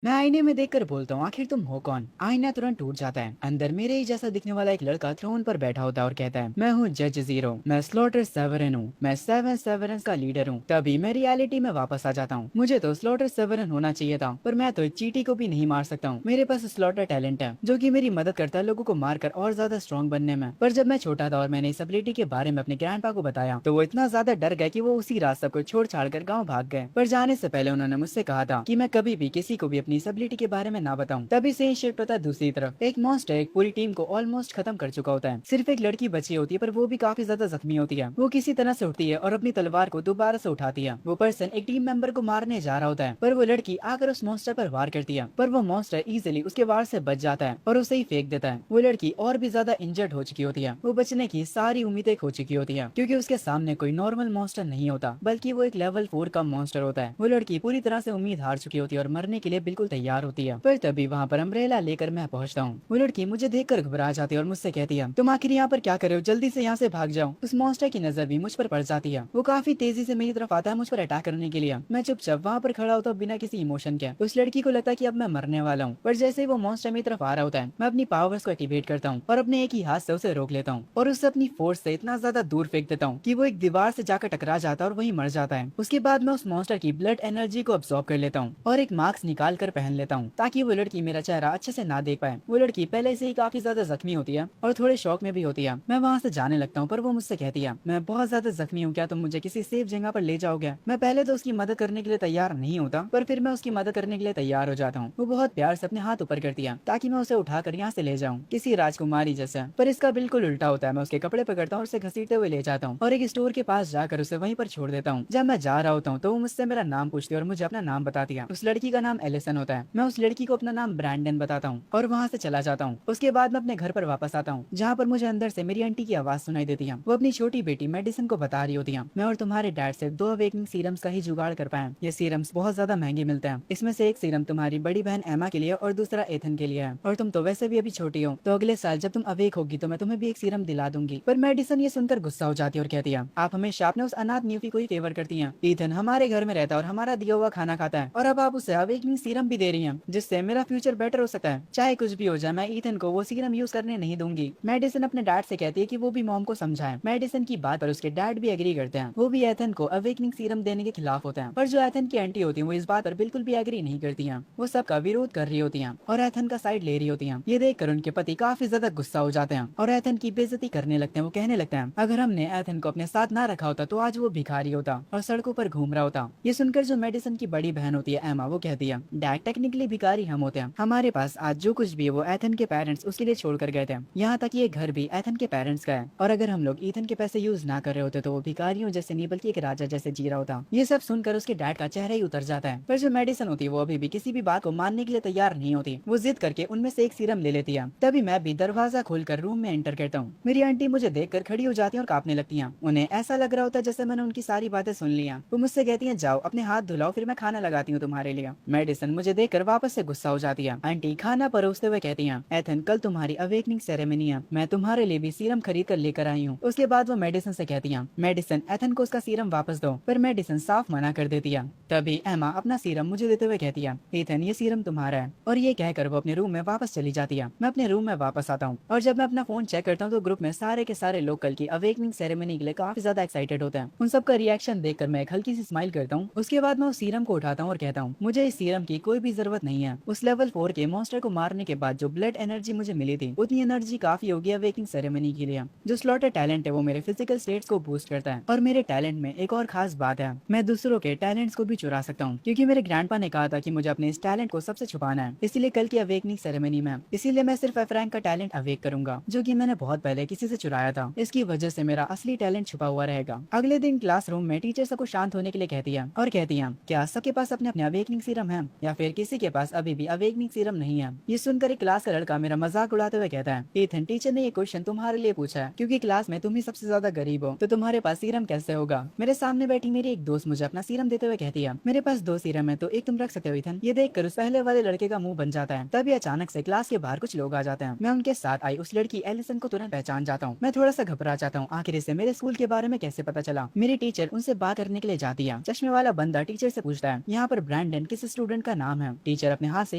मैं आईने में देखकर बोलता हूँ, आखिर तुम हो कौन? आईना तुरंत टूट जाता है। अंदर मेरे ही जैसा दिखने वाला एक लड़का थ्रोन पर बैठा होता है और कहता है, मैं हूँ जज जीरो, मैं स्लॉटर सेवरन हूँ, मैं सेवन सेवरन का लीडर हूँ। तभी मैं रियलिटी में वापस आ जाता हूँ। मुझे तो स्लॉटर सेवरन होना चाहिए था, पर मैं तो एक चींटी को भी नहीं मार सकता हूँ। मेरे पास स्लॉटर टैलेंट है जो कि मेरी मदद करता है लोगों को मारकर और ज्यादा स्ट्रॉन्ग बनने में। पर जब मैं छोटा था और मैंने इस एबिलिटी के बारे में अपने ग्रैंडपा को बताया, तो वो इतना ज्यादा डर गए कि वो उसी रात सब कुछ छोड़ छाड़ कर गाँव भाग गए। पर जाने से पहले उन्होंने मुझसे कहा था कि मैं कभी भी किसी को भी अपनी इस एबिलिटी के बारे में ना बताऊं। तभी से ही शिफ्ट होता है दूसरी तरफ। एक मॉन्स्टर एक पूरी टीम को ऑलमोस्ट खत्म कर चुका होता है। सिर्फ एक लड़की बची होती है, पर वो भी काफी ज्यादा जख्मी होती है। वो किसी तरह से उठती है और अपनी तलवार को दोबारा से उठाती है। वो पर्सन एक टीम मेंबर को मारने जा रहा होता है, पर वो लड़की आकर उस मॉन्स्टर पर वार करती है। पर वो मॉन्स्टर इजिली उसके वार से बच जाता है और उसे ही फेंक देता है। वो लड़की और भी ज्यादा इंजर्ड हो चुकी होती है। वो बचने की सारी उम्मीदें खो चुकी होती है, क्योंकि उसके सामने कोई नॉर्मल मॉन्स्टर नहीं होता, बल्कि वो एक लेवल 4 का मॉन्स्टर होता है। वो लड़की पूरी तरह से उम्मीद हार चुकी होती है और मरने के लिए बिल्कुल तैयार होती है। पर तभी वहाँ पर अम्ब्रेला लेकर मैं पहुंचता हूँ। वो लड़की मुझे देखकर घबरा जाती है और मुझसे कहती है, तुम आखिर यहाँ पर क्या कर रहे हो? जल्दी से यहाँ से भाग जाओ। उस मॉन्स्टर की नजर भी मुझ पर पड़ जाती है। वो काफी तेजी से मेरी तरफ आता है मुझ पर अटैक करने के लिए। मैं चुपचाप वहाँ पर खड़ा होता हूँ बिना किसी इमोशन के। उस लड़की को लगता है कि अब मैं मरने वाला हूँ, पर जैसे ही वो मॉन्स्टर मेरी तरफ आ रहा होता है, मैं अपनी पावर्स को एक्टिवेट करता हूँ और अपने एक ही हाथ से उसे रोक लेता हूँ और उसे अपनी फोर्स से इतना ज्यादा दूर फेंक देता हूँ कि वो एक दीवार से जाकर टकरा जाता है और वही मर जाता है। उसके बाद मैं उस मॉन्स्टर की ब्लड एनर्जी को अब्सॉर्ब कर लेता हूँ और एक मास्क निकाल कर पहन लेता हूँ, ताकि वो लड़की मेरा चेहरा अच्छे से ना देख पाए। वो लड़की पहले से ही काफी ज्यादा जख्मी होती है और थोड़े शौक में भी होती है। मैं वहाँ से जाने लगता हूँ, पर वो मुझसे कहती है, मैं बहुत ज्यादा जख्मी हूँ, क्या तुम मुझे किसी सेफ जगह पर ले जाओगे? मैं पहले तो उसकी मदद करने के लिए तैयार नहीं होता, पर फिर मैं उसकी मदद करने के लिए तैयार हो जाता हूँ। वो बहुत प्यार से अपने हाथ ऊपर करती है ताकि मैं उसे उठाकर यहाँ से ले जाऊँ, किसी राजकुमारी जैसे। पर इसका बिल्कुल उल्टा होता है। मैं उसके कपड़े पकड़ता हूँ और उसे घसीटते हुए ले जाता हूँ और एक स्टोर के पास जाकर उसे वहीं पर छोड़ देता हूँ। जब मैं जा रहा होता हूँ तो वो मुझसे मेरा नाम पूछती है और मुझे अपना नाम बताती है। उस लड़की का नाम एलिसन होता है। मैं उस लड़की को अपना नाम ब्रैंडन बताता हूँ और वहाँ से चला जाता हूँ। उसके बाद मैं अपने घर पर वापस आता हूँ, जहाँ पर मुझे अंदर से मेरी आंटी की आवाज सुनाई देती है। वो अपनी छोटी बेटी मेडिसिन को बता रही होती है, मैं और तुम्हारे डैड से 2 अवेकनिंग सीरम्स का ही जुगाड़ कर पाए। ये सीरम्स बहुत ज्यादा महंगे मिलते हैं। इसमें से एक सीरम तुम्हारी बड़ी बहन एमा के लिए और दूसरा एथन के लिए है। और तुम तो वैसे भी अभी छोटी हो, तो अगले साल जब तुम अवेक होगी तो मैं तुम्हें भी एक सीरम दिला दूंगी। पर मेडिसन ये सुनकर गुस्सा हो जाती है और कहती है, आप हमेशा अपने उस अनाथ न्यूफी को ही फेवर करती हैं। ईथन हमारे घर में रहता है और हमारा दिया हुआ खाना खाता है, और अब आप उसे अवेकनिंग सीरम भी दे रही हैं, जिससे मेरा फ्यूचर बेटर हो सकता है। चाहे कुछ भी हो जाए, मैं ईथन को वो सीरम यूज करने नहीं दूंगी। मेडिसन अपने डैड से कहती है कि वो भी मॉम को समझाए। मेडिसन की बात पर उसके डैड भी एग्री करते हैं। वो भी एथन को अवेकनिंग सीरम देने के खिलाफ होते हैं, पर जो एथन की आंटी होती है वो इस बात पर बिल्कुल भी एग्री नहीं करती हैं। वो सबका विरोध कर रही होती हैं और एथन का साइड ले रही होती हैं। ये देखकर उनके पति काफी ज्यादा गुस्सा हो जाते हैं और एथन की बेइज्जती करने लगते हैं। वो कहने लगते हैं, अगर हमने एथन को अपने साथ ना रखा होता तो आज वो भिखारी होता और सड़कों पर घूम रहा होता। ये सुनकर जो मेडिसन की बड़ी बहन होती है एमा, वो कहती है, डैड टेक्निकली भिखारी हम होते हैं। हमारे पास आज जो कुछ भी है वो एथन के पेरेंट्स उसके लिए छोड़ कर गए थे। यहाँ तक ये घर भी एथन के पेरेंट्स का है, और अगर हम लोग ईथन के पैसे यूज ना कर रहे होते तो वो भिखारियों जैसे नहीं बल्कि एक राजा जैसे जी रहा होता। ये सब सुनकर उसके डैड का चेहरा ही उतर जाता है। पर जो मेडिसन होती है वो अभी भी किसी भी बात को मानने के लिए तैयार नहीं होती। वो जिद करके उनमें से एक सीरम ले लेती है। तभी मैं भी दरवाजा खोलकर रूम में एंटर करता हूँ। मेरी आंटी मुझे देखकर खड़ी हो जाती है और कांपने लगती है। उन्हें ऐसा लग रहा होता है जैसे मैंने उनकी सारी बातें सुन ली हैं। वो मुझसे कहती है, जाओ अपने हाथ धुलाओ, फिर मैं खाना लगाती हूँ तुम्हारे लिए। मेडिसन मुझे देखकर वापस से गुस्सा हो जाती है। आंटी खाना परोसते हुए कहती है, एथन कल तुम्हारी अवेकनिंग सेरेमनी है, मैं तुम्हारे लिए भी सीरम खरीद कर लेकर आई हूँ। उसके बाद वो मेडिसन से कहती है, मेडिसन एथन को उसका सीरम वापस दो। पर मेडिसन साफ मना कर देती है। तभी एमा अपना सीरम मुझे देते हुए कहती है, एथन ये सीरम तुम्हारा है। और ये कहकर वो अपने रूम में वापस चली जाती है। मैं अपने रूम में वापस आता हूँ और जब मैं अपना फोन चेक करता हूँ तो ग्रुप में सारे के सारे लोग कल की अवेकनिंग सेरेमनी के लिए काफी ज्यादा एक्साइटेड होते हैं। उन सबका रिएक्शन देखकर मैं एक हल्की सी स्माइल करता हूँ। उसके बाद मैं उस सीरम को उठाता हूँ और कहता हूँ, मुझे इस सीरम की कोई भी जरूरत नहीं है। उस लेवल 4 के मॉन्स्टर को मारने के बाद जो ब्लड एनर्जी मुझे मिली थी, उतनी एनर्जी काफी होगी अवेकनिंग सेरेमनी के लिए। जो स्लॉटर टैलेंट है वो मेरे फिजिकल स्टेट्स को बूस्ट करता है। और मेरे टैलेंट में एक और खास बात है, मैं दूसरों के टैलेंट्स को भी चुरा सकता हूँ, क्योंकि मेरे ग्रैंडपा ने कहा था कि मुझे अपने इस टैलेंट को सबसे छुपाना है। इसीलिए कल की अवेकनिंग सेरेमनी में इसीलिए मैं सिर्फ एफ रैंक का टैलेंट अवेक करूंगा, जो कि मैंने बहुत पहले किसी से चुराया था। इसकी वजह से मेरा असली टैलेंट छुपा हुआ रहेगा। अगले दिन क्लासरूम में टीचर सबको शांत होने के लिए कहती है और कहती है, क्या सबके पास अपने अपने अवेकनिंग सीरम है, या फिर किसी के पास अभी भी अवेकनिंग सीरम नहीं है? ये सुनकर एक क्लास का लड़का मेरा मजाक उड़ाते हुए कहता है, एथन टीचर ने ये क्वेश्चन तुम्हारे लिए पूछा है, क्योंकि क्लास में तुम ही सबसे ज्यादा गरीब हो, तो तुम्हारे पास सीरम कैसे होगा? मेरे सामने बैठी मेरी एक दोस्त मुझे अपना सीरम देते हुए कहती है, मेरे पास 2 सीरम है तो एक तुम रख सकते हो एथन। ये देखकर उस पहले वाले लड़के का मुंह बन जाता है। तभी अचानक से क्लास के बाहर कुछ लोग आ जाते हैं। मैं उनके साथ आई उस लड़की एलिसन को तुरंत पहचान जाता हूँ। मैं थोड़ा सा घबरा जाता हूँ, आखिर इसे मेरे स्कूल के बारे में कैसे पता चला? मेरी टीचर उनसे बात करने के लिए जाती है। चश्मे वाला बंदा टीचर से पूछता है, यहाँ पर ब्रैंडन किस स्टूडेंट का नाम नाम है। टीचर अपने हाथ से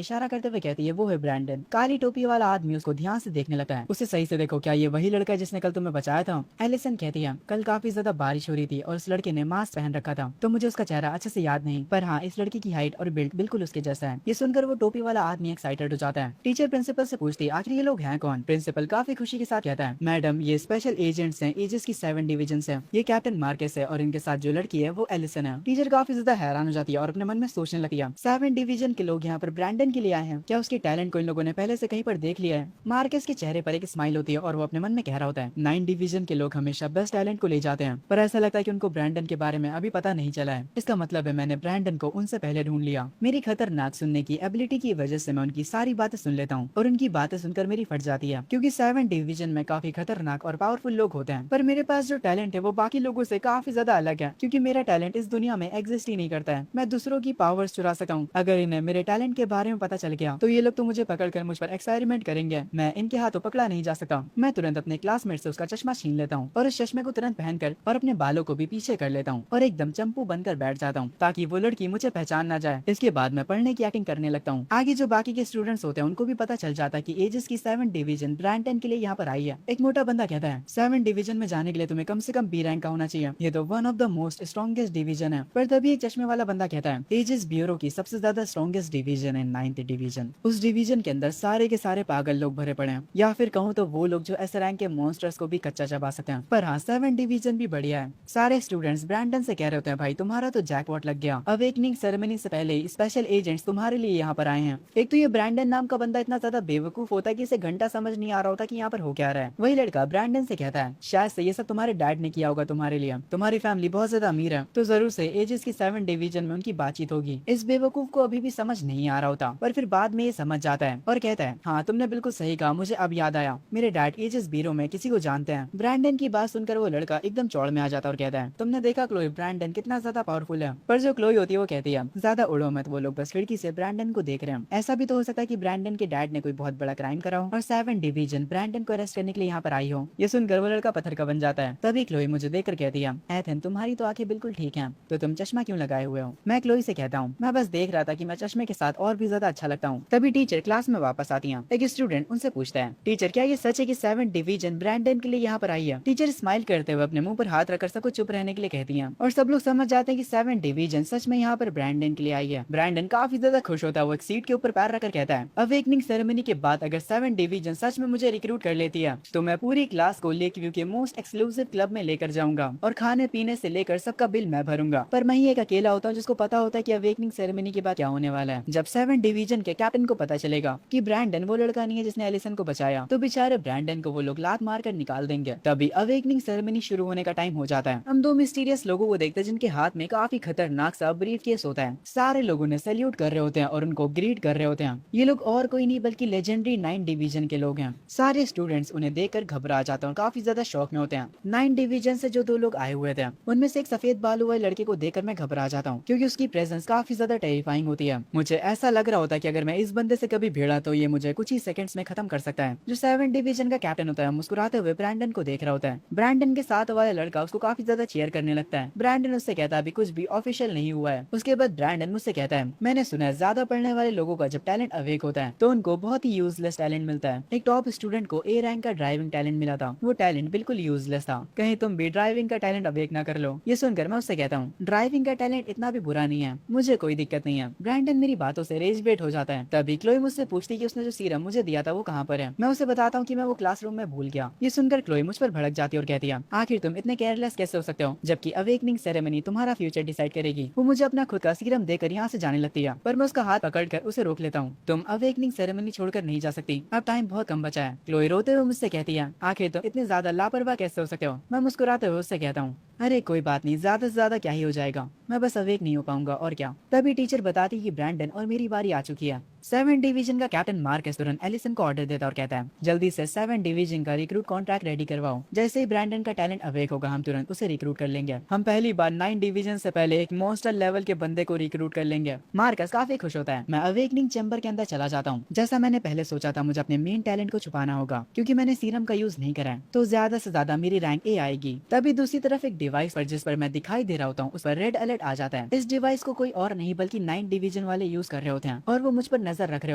इशारा करते हुए कहती है वो है ब्रैंडन। काली टोपी वाला आदमी उसको ध्यान से देखने लगता है। उसे सही से देखो, क्या ये वही लड़का है जिसने कल तुम्हें बचाया था? एलिसन कहती है कल काफी ज्यादा बारिश हो रही थी और उस लड़के ने मास्क पहन रखा था, तो मुझे उसका चेहरा अच्छे से याद नहीं, पर हाँ इस लड़की की हाइट और बिल्ड बिल्कुल उसके जैसा है। ये सुनकर वो टोपी वाला आदमी एक्साइटेड हो जाता है। टीचर प्रिंसिपल से पूछती है आखिर ये लोग हैं कौन? प्रिंसिपल काफी खुशी के साथ कहता है मैडम ये स्पेशल एजेंट्स हैं, एजेस की 7 डिविजन है। ये कैप्टन मार्केस है और इनके साथ जो लड़की है वो एलिसन है। टीचर काफी ज्यादा हैरान हो जाती है और अपने मन में सोचने लगती है 7 डिवीजन के लोग यहाँ पर ब्रैंडन के लिए आए हैं, क्या उसके टैलेंट को इन लोगों ने पहले से कहीं पर देख लिया है? मार्केस के चेहरे पर एक स्माइल होती है और वो अपने मन में कह रहा होता है 9 डिवीजन के लोग हमेशा बेस्ट टैलेंट को ले जाते हैं, पर ऐसा लगता है कि उनको ब्रैंडन के बारे में अभी पता नहीं चला है। इसका मतलब है मैंने ब्रैंडन को उनसे पहले ढूंढ लिया। मेरी खतरनाक सुनने की एबिलिटी की वजह से मैं उनकी सारी बातें सुन लेता हूँ और उनकी बातें सुनकर मेरी फट जाती है, क्योंकि 7 डिवीजन में काफी खतरनाक और पावरफुल लोग होते हैं, पर मेरे पास जो टैलेंट है वो बाकी लोगों से काफी ज्यादा अलग है, क्योंकि मेरा टैलेंट इस दुनिया में एग्जिस्ट ही नहीं करता है। मैं दूसरों की पावर्स चुरा सकता हूँ। अगर इन्हें मेरे टैलेंट के बारे में पता चल गया तो ये लोग तो मुझे पकड़कर मुझ पर एक्सपेरिमेंट करेंगे। मैं इनके हाथों पकड़ा नहीं जा सकता। मैं तुरंत अपने क्लासमेट से उसका चश्मा छीन लेता हूँ और उस चश्मे को तुरंत पहनकर और अपने बालों को भी पीछे कर लेता हूँ और एकदम चंपू बनकर बैठ जाता हूँ ताकि वो लड़की मुझे पहचान ना जाए। इसके बाद मैं पढ़ने की एक्टिंग करने लगता हूँ। आगे जो बाकी के स्टूडेंट्स होते हैं उनको भी पता चल जाता है कि एजेस की 7 डिवीजन ब्रैंडन के लिए यहाँ पर आई है। एक मोटा बंदा कहता है 7 डिवीजन में जाने के लिए तुम्हें कम से कम बी रैंक का होना चाहिए, ये तो one of the most strongest division है। पर तभी एक चश्मे वाला बंदा कहता है एजेस ब्यूरो की सबसे ज्यादा स्ट्रॉन्गेस्ट डिवीजन है 9th डिवीजन। उस डिवीजन के अंदर सारे के सारे पागल लोग भरे पड़े हैं, या फिर कहूँ तो वो लोग जो एस रैंक के मॉन्स्टर्स को भी कच्चा चबा सकते हैं। पर हाँ 7 डिवीजन भी बढ़िया है। सारे स्टूडेंट्स ब्रैंडन से कह रहे होते हैं भाई तुम्हारा तो जैकपॉट लग गया, अवेकनिंग सेरेमनी से पहले स्पेशल एजेंट्स तुम्हारे लिए यहाँ पर आए हैं। एक तो ये ब्रैंडन नाम का बंदा इतना ज्यादा बेवकूफ होता है कि इसे घंटा समझ नहीं आ रहा होता कि यहाँ पर हो क्या रहा है। वही लड़का ब्रैंडन से कहता है शायद से ये सब तुम्हारे डैड ने किया होगा तुम्हारे लिए, तुम्हारी फैमिली बहुत ज्यादा अमीर है तो जरूर से एजेस की 7 डिवीजन में उनकी बातचीत होगी। इस बेवकूफ को अभी भी समझ नहीं आ रहा होता, पर फिर बाद में ये समझ जाता है और कहता है हाँ तुमने बिल्कुल सही कहा, मुझे अब याद आया मेरे डैड एजेस ब्यूरो में किसी को जानते हैं। ब्रैंडन की बात सुनकर वो लड़का एकदम चौड़ में आ जाता और कहता है तुमने देखा क्लोई ब्रैंडन कितना ज्यादा पावरफुल है? पर जो क्लोई होती है वो कहती है ज्यादा उड़ो मत, वो लोग बस खिड़की से ब्रैंडन को देख रहे हैं। ऐसा भी तो हो सकता है कि ब्रैंडन के डैड ने कोई बहुत बड़ा क्राइम करा हो और 7 डिवीजन ब्रैंडन को अरेस्ट करने के लिए यहाँ पर आई हो। ये सुनकर वो लड़का पत्थर का बन जाता है। तभी क्लोई मुझे देखकर कहती है एथन तुम्हारी तो आंखें बिल्कुल ठीक है, तो तुम चश्मा क्यों लगाए हुए हो? मैं क्लोई से कहता हूँ मैं बस देख रहा था कि मैं चश्मे के साथ और भी ज्यादा अच्छा लगता हूँ। तभी टीचर क्लास में वापस आती है। एक स्टूडेंट उनसे पूछता है टीचर क्या ये सच है कि 7 डिवीजन ब्रैंडन के लिए यहाँ पर आई है? टीचर स्माइल करते हुए अपने मुंह पर हाथ रखकर सबको चुप रहने के लिए कहती है और सब लोग समझ जाते हैं कि 7 डिवीजन सच में यहाँ पर ब्रैंडन के लिए आई है। ब्रैंडन काफी ज्यादा खुश होता है, वो एक सीट के ऊपर पैर रखकर कहता है अवेकनिंग सेरेमनी के बाद अगर 7 डिवीजन सच में मुझे रिक्रूट कर लेती है तो मैं पूरी क्लास को लेक व्यू के मोस्ट एक्सक्लूसिव क्लब में लेकर जाऊंगा और खाने पीने से लेकर सबका बिल मैं भरूंगा। पर मैं ही एक अकेला होता हूँ जिसको पता होता है कि अवेकनिंग सेरेमनी के बाद क्या होने वाला है। जब 7 डिवीजन के कैप्टन को पता चलेगा कि ब्रैंडन वो लड़का नहीं है जिसने एलिसन को बचाया, तो बेचारे ब्रैंडन को वो लोग लात मार कर निकाल देंगे। तभी अवेकनिंग सेरेमनी शुरू होने का टाइम हो जाता है। हम दो मिस्टीरियस लोगों को देखते हैं जिनके हाथ में काफी खतरनाक सा ब्रीफ केस होता है। सारे लोगों ने सैल्यूट कर रहे होते हैं और उनको ग्रीट कर रहे होते हैं। ये लोग और कोई नहीं बल्कि लेजेंडरी 9 डिवीजन के लोग हैं। सारे स्टूडेंट्स उन्हें देखकर घबरा जाते हैं और काफी ज्यादा शौक में होते हैं। 9 डिवीजन से जो 2 लोग आए हुए थे उनमें से एक सफेद बालू वाले लड़के को देखकर मैं घबरा जाता हूँ, क्योंकि उसकी प्रेजेंस काफी ज्यादा टेरिफाइंग होती है। मुझे ऐसा लग रहा होता है कि अगर मैं इस बंदे से कभी भिड़ा तो ये मुझे कुछ ही सेकंड्स में खत्म कर सकता है। जो 7 डिवीजन का कैप्टन होता है मुस्कुराते हुए ब्रैंडन को देख रहा होता है। ब्रैंडन के साथ वाला लड़का उसको काफी ज्यादा चीयर करने लगता है। ब्रैंडन उससे कहता है अभी कुछ भी ऑफिशियल नहीं हुआ है। उसके बाद ब्रैंडन मुझसे कहता है मैंने सुना है ज्यादा पढ़ने वाले लोगों का जब टैलेंट अवेक होता है तो उनको बहुत ही यूजलेस टैलेंट मिलता है। एक टॉप स्टूडेंट को ए रैंक का ड्राइविंग टैलेंट मिला था, वो टैलेंट बिल्कुल यूजलेस था। कहीं तुम भी ड्राइविंग का टैलेंट अवेक ना कर लो। ये सुनकर मैं उससे कहता हूँ ड्राइविंग का टैलेंट इतना भी बुरा नहीं है, मुझे कोई दिक्कत नहीं है। ब्रैंडन मेरी बातों से रेज बेट हो जाता है। तभी क्लोई मुझसे पूछती कि उसने जो सीरम मुझे दिया था वो कहाँ पर है। मैं उसे बताता हूँ कि मैं वो क्लासरूम में भूल गया। ये सुनकर क्लोई मुझ पर भड़क जाती है और कहती है आखिर तुम इतने केयरलेस कैसे हो सकते हो, जबकि अवेकनिंग सेरेमनी तुम्हारा फ्यूचर डिसाइड करेगी। वो मुझे अपना खुद का सीरम देकर यहाँ से जाने लगती है, पर मैं उसका हाथ पकड़कर उसे रोक लेता हूँ। तुम अवेकनिंग सेरेमनी छोड़कर नहीं जा सकती, अब टाइम बहुत कम बचा है। क्लोई रोते हुए मुझसे कहती है आखिर तुम इतने ज्यादा लापरवाह कैसे हो सकते हो। मैं मुस्कुराते हुए उससे कहता हूँ अरे कोई बात नहीं, ज्यादा से ज्यादा क्या ही हो जाएगा, मैं बस अवेक नहीं हो पाऊंगा और क्या। तभी टीचर बताती कि ब्रैंडन और मेरी बारी आ चुकी है। 7 डिवीजन का कैप्टन मार्कस तुरंत एलिसन को ऑर्डर देता और कहता है जल्दी से 7 डिवीजन का रिक्रूट कॉन्ट्रैक्ट रेडी करवाओ। जैसे ही ब्रैंडन का टैलेंट अवेक होगा हम तुरंत उसे रिक्रूट कर लेंगे। हम पहली बार 9 डिवीजन से पहले एक मॉन्स्टर लेवल के बंदे को रिक्रूट कर लेंगे। मार्कस काफी खुश होता है। मैं अवेकनिंग चैम्बर के अंदर चला जाता हूँ। जैसा मैंने पहले सोचा था मुझे अपने मेन टैलेंट को छुपाना होगा क्योंकि मैंने सीरम का यूज नहीं करा है तो ज्यादा से ज्यादा मेरी रैंक ए आएगी। तभी दूसरी तरफ एक डिवाइस पर जिस पर मैं दिखाई दे रहा होता हूँ उस पर रेड अलर्ट आ जाता है। इस डिवाइस को कोई और नहीं बल्कि 9 डिवीजन वाले यूज कर रहे होते हैं और वो मुझ पर नजर रख रहे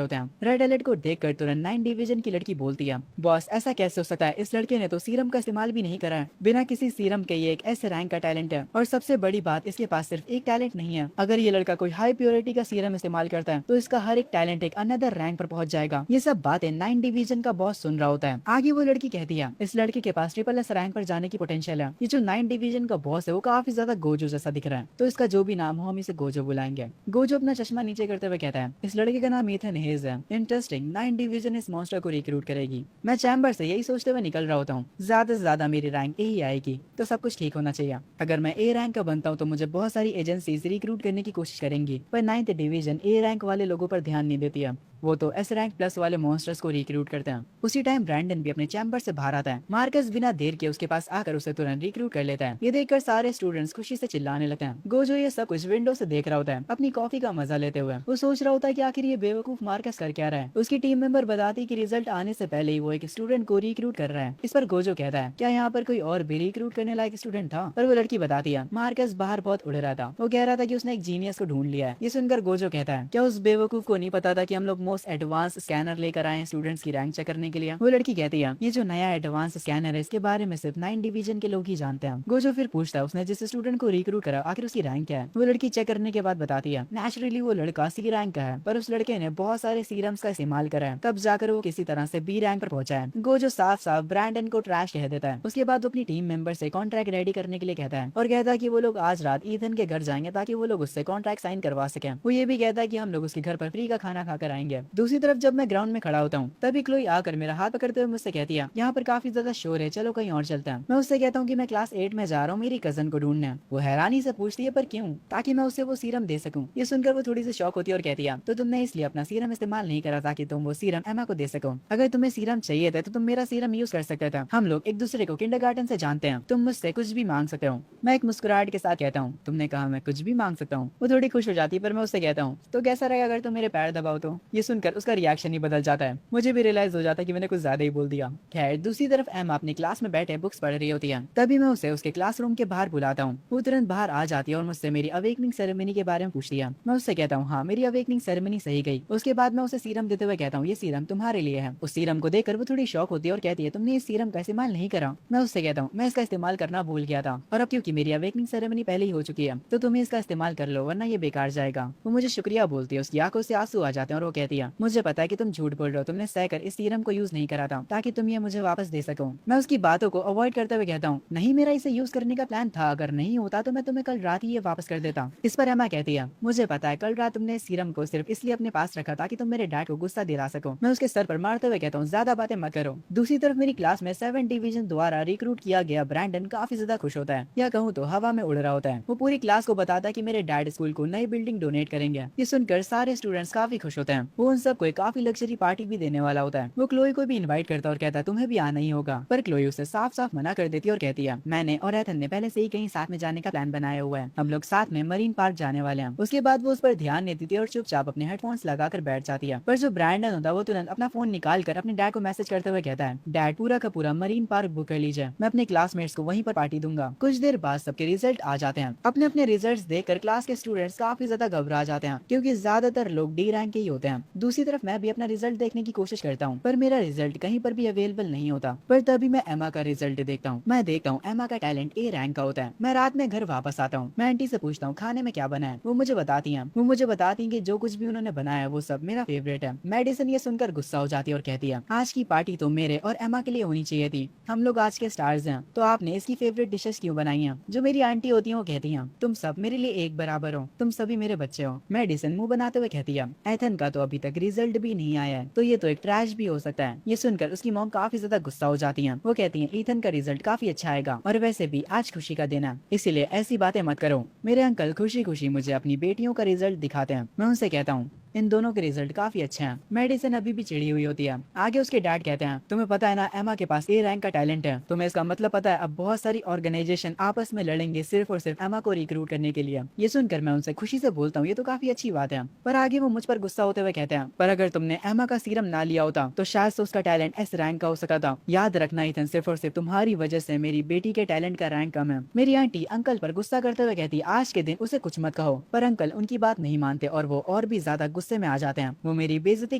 होते हैं। रेड अलर्ट को देखकर तुरंत 9 डिवीजन की लड़की बोलती है बॉस ऐसा कैसे हो सकता है, इस लड़के ने तो सीरम का इस्तेमाल भी नहीं करा है। बिना किसी सीरम के ये एक ऐसे रैंक का टैलेंट है और सबसे बड़ी बात इसके पास सिर्फ एक टैलेंट नहीं है। अगर ये लड़का कोई हाई प्योरिटी का सीरम इस्तेमाल करता है तो इसका हर एक टैलेंट एक अनदर रैंक पर पहुंच जाएगा। ये सब बातें 9 डिवीजन का बॉस सुन रहा होता है। आगे वो लड़की कहती है इस लड़के के पास ट्रिपल एस रैंक पर जाने की पोटेंशियल है। ये जो 9 डिवीजन का बॉस है वो काफी ज्यादा गोजो जैसा दिख रहा है तो इसका जो भी नाम हो हम इसे गोजो बुलाएंगे। गोजो अपना चश्मा नीचे करते हुए कहता है इस लड़के का नाम इथन हेज है। इंटरेस्टिंग, 9 डिवीजन इस मॉन्स्टर को रिक्रूट करेगी। मैं चैम्बर से यही सोचते हुए निकल रहा होता हूँ ज्यादा से ज्यादा मेरी रैंक ए ही आएगी तो सब कुछ ठीक होना चाहिए। अगर मैं ए रैंक का बनता हूँ तो मुझे बहुत सारी एजेंसीज रिक्रूट करने की कोशिश करेंगी पर 9th डिवीजन ए रैंक वाले लोगों पर ध्यान नहीं देती है। वो तो एस रैंक प्लस वाले मॉन्स्टर्स को रिक्रूट करते हैं। उसी टाइम ब्रैंडन भी अपने चैम्बर से बाहर आता है। मार्कस बिना देर के उसके पास आकर उसे तुरंत रिक्रूट कर लेता है। ये देखकर सारे स्टूडेंट्स खुशी से चिल्लाने लगते हैं। गोजो ये सब कुछ विंडो से देख रहा होता है अपनी कॉफी का मजा लेते हुए। वो सोच रहा होता है कि आखिर ये बेवकूफ मार्कस कर क्या रहा है। उसकी टीम मेंबर बताती कि रिजल्ट आने से पहले ही वो एक स्टूडेंट को रिक्रूट कर रहा है। इस पर गोजो कहता है क्या यहाँ पर कोई और भी रिक्रूट करने लायक स्टूडेंट था। पर वो लड़की बताती है मार्कस बाहर बहुत उड़ रहा था। वो कह रहा था कि उसने एक जीनियस को ढूंढ लिया है। ये सुनकर गोजो कहता है क्या उस बेवकूफ को नहीं पता था कि हम लोग मोस्ट एडवांस स्कैनर लेकर आए हैं स्टूडेंट्स की रैंक चेक करने के लिए। वो लड़की कहती है ये जो नया एडवांस स्कैनर है इसके बारे में सिर्फ 9 डिवीजन के लोग ही जानते हैं। गोजो फिर पूछता है उसने जिस स्टूडेंट को रिक्रूट करा आखिर उसकी रैंक क्या है। वो लड़की चेक करने के बाद बताती है नेचुरली वो लड़का सी रैंक का है पर उस लड़के ने बहुत सारे सीरम्स का इस्तेमाल करा है तब जाकर वो किसी तरह से बी रैंक पर पहुंचा है। गोजो साफ साफ ब्रैंडन को ट्रैश कह देता है। उसके बाद वो अपनी टीम मेंबर से कॉन्ट्रैक्ट रेडी करने के लिए कहता है और कहता है कि वो लोग आज रात ईथन के घर जाएंगे ताकि वो लोग उससे कॉन्ट्रैक्ट साइन करवा सके। वो ये भी कहता है कि हम लोग उसके घर पर फ्री का खाना खाकर आएंगे। दूसरी तरफ जब मैं ग्राउंड में खड़ा होता हूँ तभी क्लोई आकर मेरा हाथ पकड़ते हुए मुझसे कहती है यहाँ पर काफी ज्यादा शोर है चलो कहीं और चलते हैं। मैं उससे कहता हूँ कि मैं क्लास 8 में जा रहा हूँ मेरी कजन को ढूंढने। वो हैरानी से पूछती है पर क्यों, ताकि मैं उसे वो सीरम दे सकूं। ये सुनकर वो थोड़ी सी शौक होती है और कहती है तो तुमने इसलिए अपना सीरम इस्तेमाल नहीं करा ताकि तुम वो सीरम एमा को दे सको। अगर तुम्हें सीरम चाहिए था तो तुम मेरा सीरम यूज कर सकते थे। हम लोग एक दूसरे को किंडरगार्टन से जानते हैं। तुम मुझसे कुछ भी मांग सकते हो। मैं एक मुस्कुराहट के साथ कहता हूँ तुमने कहा मैं कुछ भी मांग सकता हूँ। वो थोड़ी खुश हो जाती है पर मैं उससे कहता हूँ तो कैसा रहेगा अगर तुम मेरे पैर दबाओ तो। ये सुनकर उसका रिएक्शन ही बदल जाता है। मुझे भी रियलाइज हो जाता है कि मैंने कुछ ज्यादा ही बोल दिया। खैर दूसरी तरफ एमा अपनी क्लास में बैठे बुक्स पढ़ रही होती है। तभी मैं उसे उसके क्लासरूम के बाहर बुलाता हूँ। वो तुरंत बाहर आ जाती है और मुझसे मेरी अवेकनिंग सेरेमनी के बारे में पूछती है। मैं उससे कहता हूँ हाँ मेरी अवेकनिंग सेरेमनी सही गई। उसके बाद मैं उसे सीरम देते हुए कहता हूँ ये सीरम तुम्हारे लिए है। उस सीरम को देखकर वो थोड़ी शौक होती है और कहती है तुमने इस सीरम का इस्तेमाल नहीं करा। मैं उससे कहता हूँ मैं इसका इस्तेमाल करना भूल गया था और अब क्योंकि मेरी अवेकनिंग सेरेमनी पहले ही हो चुकी है तो तुम्हें इसका इस्तेमाल कर लो वरना ये बेकार जाएगा। वो मुझे शुक्रिया बोलती है। उसकी आंखों से आंसू आ जाते हैं और वो कहती है मुझे पता है कि तुम झूठ बोल रहे हो। तुमने सहकर इस सीरम को यूज नहीं करा था ताकि तुम ये मुझे वापस दे सको। मैं उसकी बातों को अवॉइड करते हुए कहता हूँ नहीं मेरा इसे यूज करने का प्लान था। अगर नहीं होता तो मैं तुम्हें कल रात ही ये वापस कर देता। इस पर एमा कहती है मुझे पता है कल रात तुमने इस सीरम को सिर्फ इसलिए अपने पास रखा ताकि तुम मेरे डैड को गुस्सा दिला सको। मैं उसके सर पर मारते हुए कहता हूँ ज्यादा बातें मत करो। दूसरी तरफ मेरी क्लास में 7 डिवीजन द्वारा रिक्रूट किया गया ब्रैंडन काफी ज्यादा खुश होता है या कहूँ तो हवा में उड़ रहा होता है। वो पूरी क्लास को बताता है कि मेरे डैड स्कूल को नई बिल्डिंग डोनेट करेंगे। ये सुनकर सारे स्टूडेंट्स काफी खुश होते हैं। वो उन सबको एक काफी लग्जरी पार्टी भी देने वाला होता है। वो क्लोई को भी इन्वाइट करता है और कहता है तुम्हें भी आना ही होगा। पर क्लोई उसे साफ साफ मना कर देती है और कहती है मैंने और एथन ने पहले से ही कहीं साथ में जाने का प्लान बनाया हुआ है। हम लोग साथ में मरीन पार्क जाने वाले हैं। उसके बाद वो उस पर ध्यान नहीं देती और चुपचाप अपने हेडफोन्स लगाकर बैठ जाती है। पर जो ब्रैंडन होता है वो तुरंत अपना फोन निकाल कर अपने डैड को मैसेज करते हुए कहता है डैड पूरा का पूरा मरीन पार्क बुक कर लीजिए। मैं अपने क्लासमेट्स को वहीं पर पार्टी दूंगा। कुछ देर बाद सबके रिजल्ट आ जाते हैं। अपने अपने रिजल्ट देखकर क्लास के स्टूडेंट्स काफी ज्यादा घबरा जाते हैं क्योंकि ज्यादातर लोग डी रैंक के ही होते हैं। दूसरी तरफ मैं भी अपना रिजल्ट देखने की कोशिश करता हूँ पर मेरा रिजल्ट कहीं पर भी अवेलेबल नहीं होता। पर तभी मैं एमा का रिजल्ट देखता हूँ। मैं देखता हूँ एमा का टैलेंट ए रैंक का होता है। मैं रात में घर वापस आता हूँ। मैं आंटी से पूछता हूँ खाने में क्या बना है। वो मुझे बताती हैं कि जो कुछ भी उन्होंने बनाया है वो सब मेरा फेवरेट है। मेडिसन ये सुनकर गुस्सा हो जाती है और कहती है आज की पार्टी तो मेरे और एमा के लिए होनी चाहिए थी। हम लोग आज के स्टार्स हैं तो आपने इसकी फेवरेट डिशेस क्यों बनाई हैं। जो मेरी आंटी होती है वो कहती है तुम सब मेरे लिए एक बराबर हो। तुम सभी मेरे बच्चे हो। मेडिसन मुंह बनाते हुए कहती है एथन का तो अभी तक रिजल्ट भी नहीं आया है तो ये तो एक ट्रैश भी हो सकता है। ये सुनकर उसकी मॉम काफी ज्यादा गुस्सा हो जाती है। वो कहती है ईथन का रिजल्ट काफी अच्छा आएगा और वैसे भी आज खुशी का दिन है इसीलिए ऐसी बातें मत करो। मेरे अंकल खुशी खुशी मुझे अपनी बेटियों का रिजल्ट दिखाते हैं। मैं उनसे कहता हूँ इन दोनों के रिजल्ट काफी अच्छे हैं। मेडिसन अभी भी चिड़ी हुई होती है। आगे उसके डैड कहते हैं, तुम्हें पता है ना, एमा के पास ए रैंक का टैलेंट है। तुम्हें इसका मतलब पता है, अब बहुत सारी ऑर्गेनाइजेशन आपस में लड़ेंगे सिर्फ और सिर्फ एमा को रिक्रूट करने के लिए। ये सुनकर मैं उनसे खुशी से बोलता हूँ, ये तो काफी अच्छी बात है। पर आगे वो मुझ पर गुस्सा होते हुए कहते हैं, पर अगर तुमने एमा का सीरम ना लिया होता तो शायद से उसका टैलेंट एस रैंक का हो सकता था। याद रखना इथन, सिर्फ और सिर्फ तुम्हारी वजह से मेरी बेटी के टैलेंट का रैंक कम है। मेरी आंटी अंकल पर गुस्सा करते हुए कहती, आज के दिन उसे कुछ मत कहो। पर अंकल उनकी बात नहीं मानते और वो और भी ज्यादा गुस्से में आ जाते हैं। वो मेरी बेइज्जती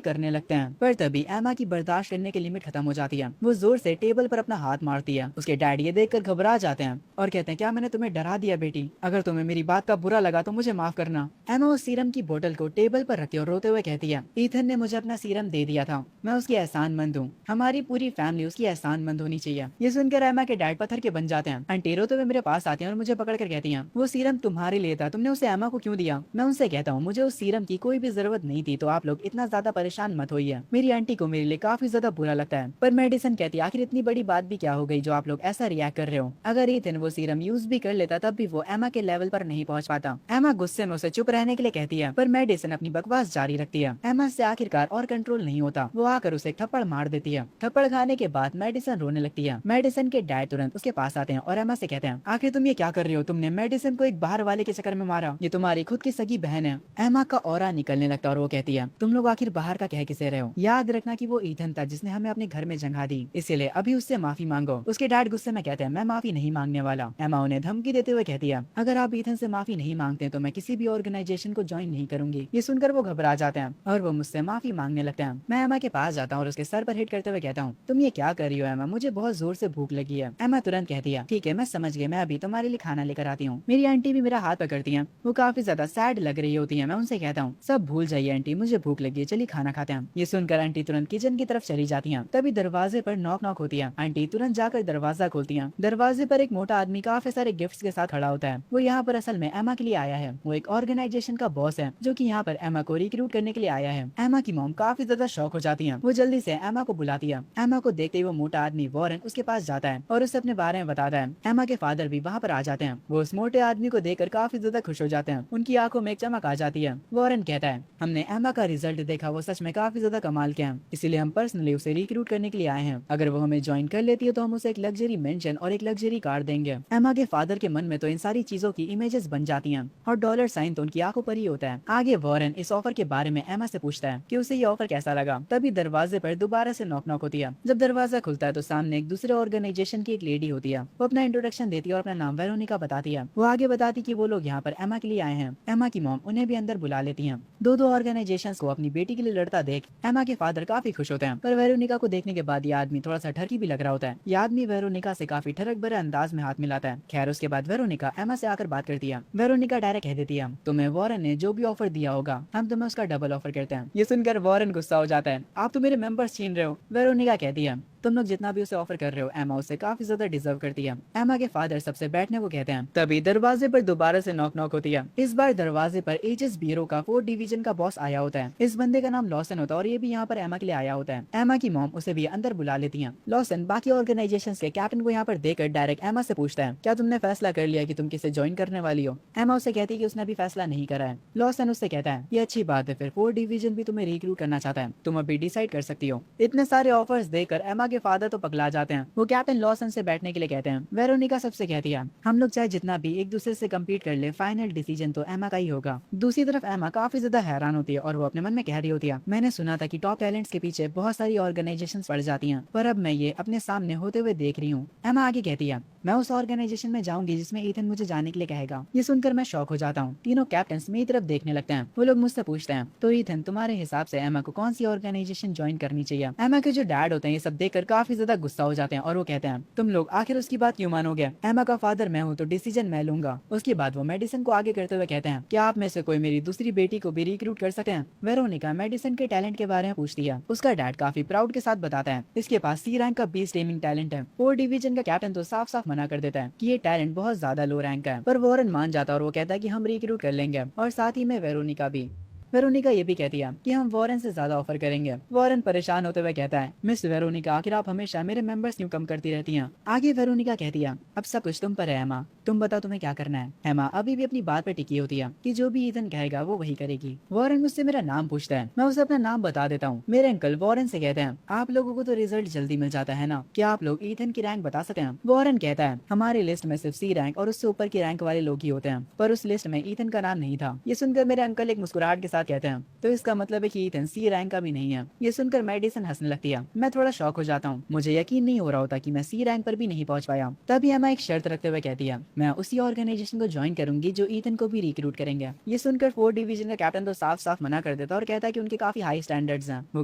करने लगते हैं। पर तभी एमा की बर्दाश्त करने की लिमिट खत्म हो जाती है। वो जोर से टेबल पर अपना हाथ मारती है। उसके डैड ये देखकर घबरा जाते हैं और कहते हैं, क्या मैंने तुम्हें डरा दिया बेटी? अगर तुम्हें मेरी बात का बुरा लगा तो मुझे माफ करना। एमा उस सीरम की बोतल को टेबल पर रखती और रोते हुए कहती है, ईथन ने मुझे अपना सीरम दे दिया था, मैं उसकी एहसानमंद हूँ। हमारी पूरी फैमिली उसकी एहसानमंद होनी चाहिए। ये सुनकर एमा के डैड पत्थर के बन जाते हैं। आंटी रोते हुए मेरे पास आती हैं और मुझे पकड़ कर कहती हैं, वो सीरम तुम्हारे लिए था, तुमने उसे एमा को क्यों दिया? मैं उनसे कहता हूँ, मुझे उस सीरम की कोई भी जरूरत नहीं थी, तो आप लोग इतना ज्यादा परेशान मत होइए। मेरी आंटी को मेरे लिए काफी ज्यादा बुरा लगता है। पर मेडिसन कहती है, आखिर इतनी बड़ी बात भी क्या हो गई जो आप लोग ऐसा रिएक्ट कर रहे हो? अगर ईथन वो सीरम यूज भी कर लेता तब भी वो एमा के लेवल पर नहीं पहुंच पाता। एमा गुस्से में उसे चुप रहने के लिए कहती है, पर मेडिसन अपनी बकवास जारी रखती है। एमा से आखिरकार और कंट्रोल नहीं होता। वो आकर उसे थप्पड़ मार देती है। थप्पड़ खाने के बाद मेडिसन रोने लगती है। मेडिसन के डैड तुरंत उसके पास आते हैं और एमा से कहते हैं, आखिर तुम ये क्या कर रही हो? तुमने मेडिसन को एक बाहर वाले के चक्कर में मारा, ये तुम्हारी खुद की सगी बहन है। एमा का ऑरा निकलने लगता है और वो कहती है, तुम लोग आखिर बाहर का कह किसे रहे हो? याद रखना कि वो ईथन था जिसने हमें अपने घर में जगह दी, इसीलिए अभी उससे माफी मांगो। उसके डैड गुस्से में कहते हैं, मैं माफी नहीं मांगने वाला। एमा उन्हें धमकी देते हुए कहती है, अगर आप ईथन से माफी नहीं मांगते तो मैं किसी भी ऑर्गेनाइजेशन को ज्वाइन नहीं करूंगी। ये सुनकर वो घबरा जाते हैं और वो मुझसे माफी मांगने लगते हैं। मैं एमा के पास जाता हूँ और उसके सर पर हिट करते हुए कहता हूँ, तुम ये क्या कर रही हो एमा? मुझे बहुत जोर से भूख लगी है। एमा तुरंत कहती है, ठीक है मैं समझ गई, मैं अभी तुम्हारे लिए खाना लेकर आती हूँ। मेरी आंटी भी मेरा हाथ पकड़ती है। वो काफी ज्यादा सैड लग रही होती है। मैं उनसे कहता हूँ, सब भूल जाइए आंटी, मुझे भूख लगी है, चलिए खाना खाते हैं। ये सुनकर आंटी तुरंत किचन की तरफ चली जाती है। तभी दरवाजे पर नॉक नॉक होती है। आंटी तुरंत जाकर दरवाजा खोलती है। दरवाजे पर एक मोटा आदमी काफी सारे गिफ्ट्स के साथ खड़ा होता है। वो यहाँ पर असल में एमा के लिए आया है। वो एक ऑर्गेनाइजेशन का बॉस है जो कि यहाँ पर एमा को रिक्रूट करने के लिए आया है। एमा की मॉम काफी ज्यादा शॉक हो जाती है। वो जल्दी से एमा को बुलाती है। एमा को देखते ही वो मोटा आदमी वॉरेन उसके पास जाता है और उससे अपने बारे में बताता है। एमा के फादर भी वहाँ पर आ जाते हैं। वो उस मोटे आदमी को देखकर काफी ज्यादा खुश हो जाते हैं। उनकी आंखों में एक चमक आ जाती है। वॉरेन कहता है, हमने एमा का रिजल्ट देखा, वो सच में काफी ज्यादा कमाल के हैं, इसीलिए हम पर्सनली उसे रिक्रूट करने के लिए आए हैं। अगर वो हमें ज्वाइन कर लेती है तो हम उसे एक लग्जरी मेंशन और एक लग्जरी कार देंगे। एमा के फादर के मन में तो इन सारी चीजों की इमेजेस बन जाती हैं और डॉलर साइन तो उनकी आंखों पर ही होता है। आगे वॉरेन इस ऑफर के बारे में एमा से पूछता है कि उसे ये ऑफर कैसा लगा। तभी दरवाजे पर दोबारा से नॉक नॉक होती है। जब दरवाजा खुलता है तो सामने एक दूसरे ऑर्गेनाइजेशन की एक लेडी होती है। वो अपना इंट्रोडक्शन देती है और अपना नाम वेरोनिका बताती है। वो आगे बताती कि वो लोग यहाँ पर एमा के लिए आए हैं। एमा की मॉम उन्हें भी अंदर बुला लेती है। दो ऑर्गेनाइजेशन को अपनी बेटी के लिए लड़ता देख एमा के फादर काफी खुश होते हैं। पर वेरोनिका को देखने के बाद ये आदमी थोड़ा सा ठरकी भी लग रहा होता है। ये आदमी वेरोनिका से काफी ठरक भरे अंदाज में हाथ मिलाता है। खैर उसके बाद वेरोनिका एमा से आकर बात करती है। वेरोनिका डायरेक्ट कह देती है, तुम्हें वॉरेन ने जो भी ऑफर दिया होगा हम तुम्हें उसका डबल ऑफर करते हैं। ये सुनकर वॉरेन गुस्सा हो जाता है, आप तो मेरे मेंबर्स छीन रहे हो। वेरोनिका कहती है, तुम लोग जितना भी उसे ऑफर कर रहे हो एमा उसे काफी ज्यादा डिजर्व करती है। एमा के फादर सबसे बैठने को कहते हैं। तभी दरवाजे पर दोबारा से नॉक नॉक होती है। इस बार दरवाजे पर एचएस ब्यूरो का 4th डिवीजन का बॉस आया होता है। इस बंदे का नाम लॉसन होता है और ये भी यहाँ पर एमा के लिए आया होता है। एमा की मॉम उसे भी अंदर बुला लेती है। लॉसन बाकी ऑर्गेनाइजेशन के कैप्टन को यहाँ पर देकर डायरेक्ट एमा से पूछता है, क्या तुमने फैसला कर लिया कि तुम किसे ज्वाइन करने वाली हो? एमा उसे कहती है कि उसने अभी फैसला नहीं करा है। लॉसन उससे कहता है, ये अच्छी बात है, फिर 4th डिवीजन भी तुम्हें रिक्रूट करना चाहता है, तुम अभी डिसाइड कर सकती हो। इतने सारे ऑफर्स देकर एमा के फादर तो पगला जाते हैं। वो कैप्टन लॉसन से बैठने के लिए कहते हैं। वेरोनिका सबसे कहती है, हम लोग चाहे जितना भी एक दूसरे से कम्पीट कर ले, फाइनल डिसीजन तो एमा का ही होगा। दूसरी तरफ एमा काफी ज्यादा हैरान होती है और वो अपने मन में कह रही होती है, मैंने सुना था कि टॉप टैलेंट्स के पीछे बहुत सारी ऑर्गेनाइजेशंस पड़ जाती हैं, पर अब मैं ये अपने सामने होते हुए देख रही हूँ। एमा आगे कहती है, मैं उस ऑर्गेनाइजेशन में जाऊंगी जिसमें ईथन मुझे जाने के लिए कहेगा। ये सुनकर मैं शॉक हो जाता हूँ। तीनों कैप्टन्स मेरी तरफ देखने लगते हैं। वो लोग मुझसे पूछते हैं, तो ईथन तुम्हारे हिसाब से एमा को कौन सी ऑर्गेनाइजेशन ज्वाइन करनी चाहिए? एमा के जो डैड होते हैं ये सब देखकर काफी ज्यादा गुस्सा हो जाते हैं और वो कहते हैं, तुम लोग आखिर उसकी बात क्यों मानोगे? एमा का फादर मैं हूँ तो डिसीजन मैं लूंगा। उसके बाद वो मेडिसन को आगे करते हुए कहते हैं, क्या आप में से कोई मेरी दूसरी बेटी को भी रिक्रूट कर सकते हैं? वेरोनिका मेडिसन के टैलेंट के बारे में पूछती है। उसका डैड काफी प्राउड के साथ बताता है, इसके पास सी रैंक का बीस्ट एमिंग टैलेंट है। 4th डिवीजन का कैप्टन तो साफ साफ मना कर देता है कि ये टैलेंट बहुत ज्यादा लो रैंक का है, पर वॉरेन मान जाता है और वो कहता है कि हम रिक्रूट कर लेंगे और साथ ही में वेरोनिका भी। वेरोनिका ये भी कहती है कि हम वॉरेन से ज्यादा ऑफर करेंगे। वॉरेन परेशान होते हुए कहता है, मिस वेरोनिका, आखिर आप हमेशा मेरे मेंबर्स क्यों कम करती रहती हैं? आगे वेरोनिका कहती है, अब सब कुछ तुम पर है एमा, तुम बताओ तुम्हें क्या करना है। एमा अभी भी अपनी बात पर टिकी होती है कि जो भी ईथन कहेगा वो वही करेगी। वॉरेन मुझसे मेरा नाम पूछता है, मैं उसे अपना नाम बता देता हूँ। मेरे अंकल वॉरेन से कहते हैं, आप लोगों को तो रिजल्ट जल्दी मिल जाता है ना, क्या आप लोग ईथन की रैंक बता सकते हैं? वॉरेन कहता है, हमारी लिस्ट में सिर्फ सी रैंक और उससे ऊपर की रैंक वाले लोग ही होते हैं, पर उस लिस्ट में ईथन का नाम नहीं था। ये सुनकर मेरे अंकल एक मुस्कुराहट के साथ कहते हैं, तो इसका मतलब है कि ईथन सी रैंक का भी नहीं है। ये सुनकर मेडिसन हंसने लगती है। मैं थोड़ा शॉक हो जाता हूँ, मुझे यकीन नहीं हो रहा होता कि मैं सी रैंक पर भी नहीं पहुंच पाया। तभी एमा एक शर्त रखते हुए कहती है, मैं उसी ऑर्गेनाइजेशन को ज्वाइन करूंगी जो ईथन को भी रिक्रूट करेंगे। ये सुनकर 4 डिवीजन का कैप्टन तो साफ साफ मना कर देता और कहता है कि उनके काफी हाई स्टैंडर्ड्स हैं, वो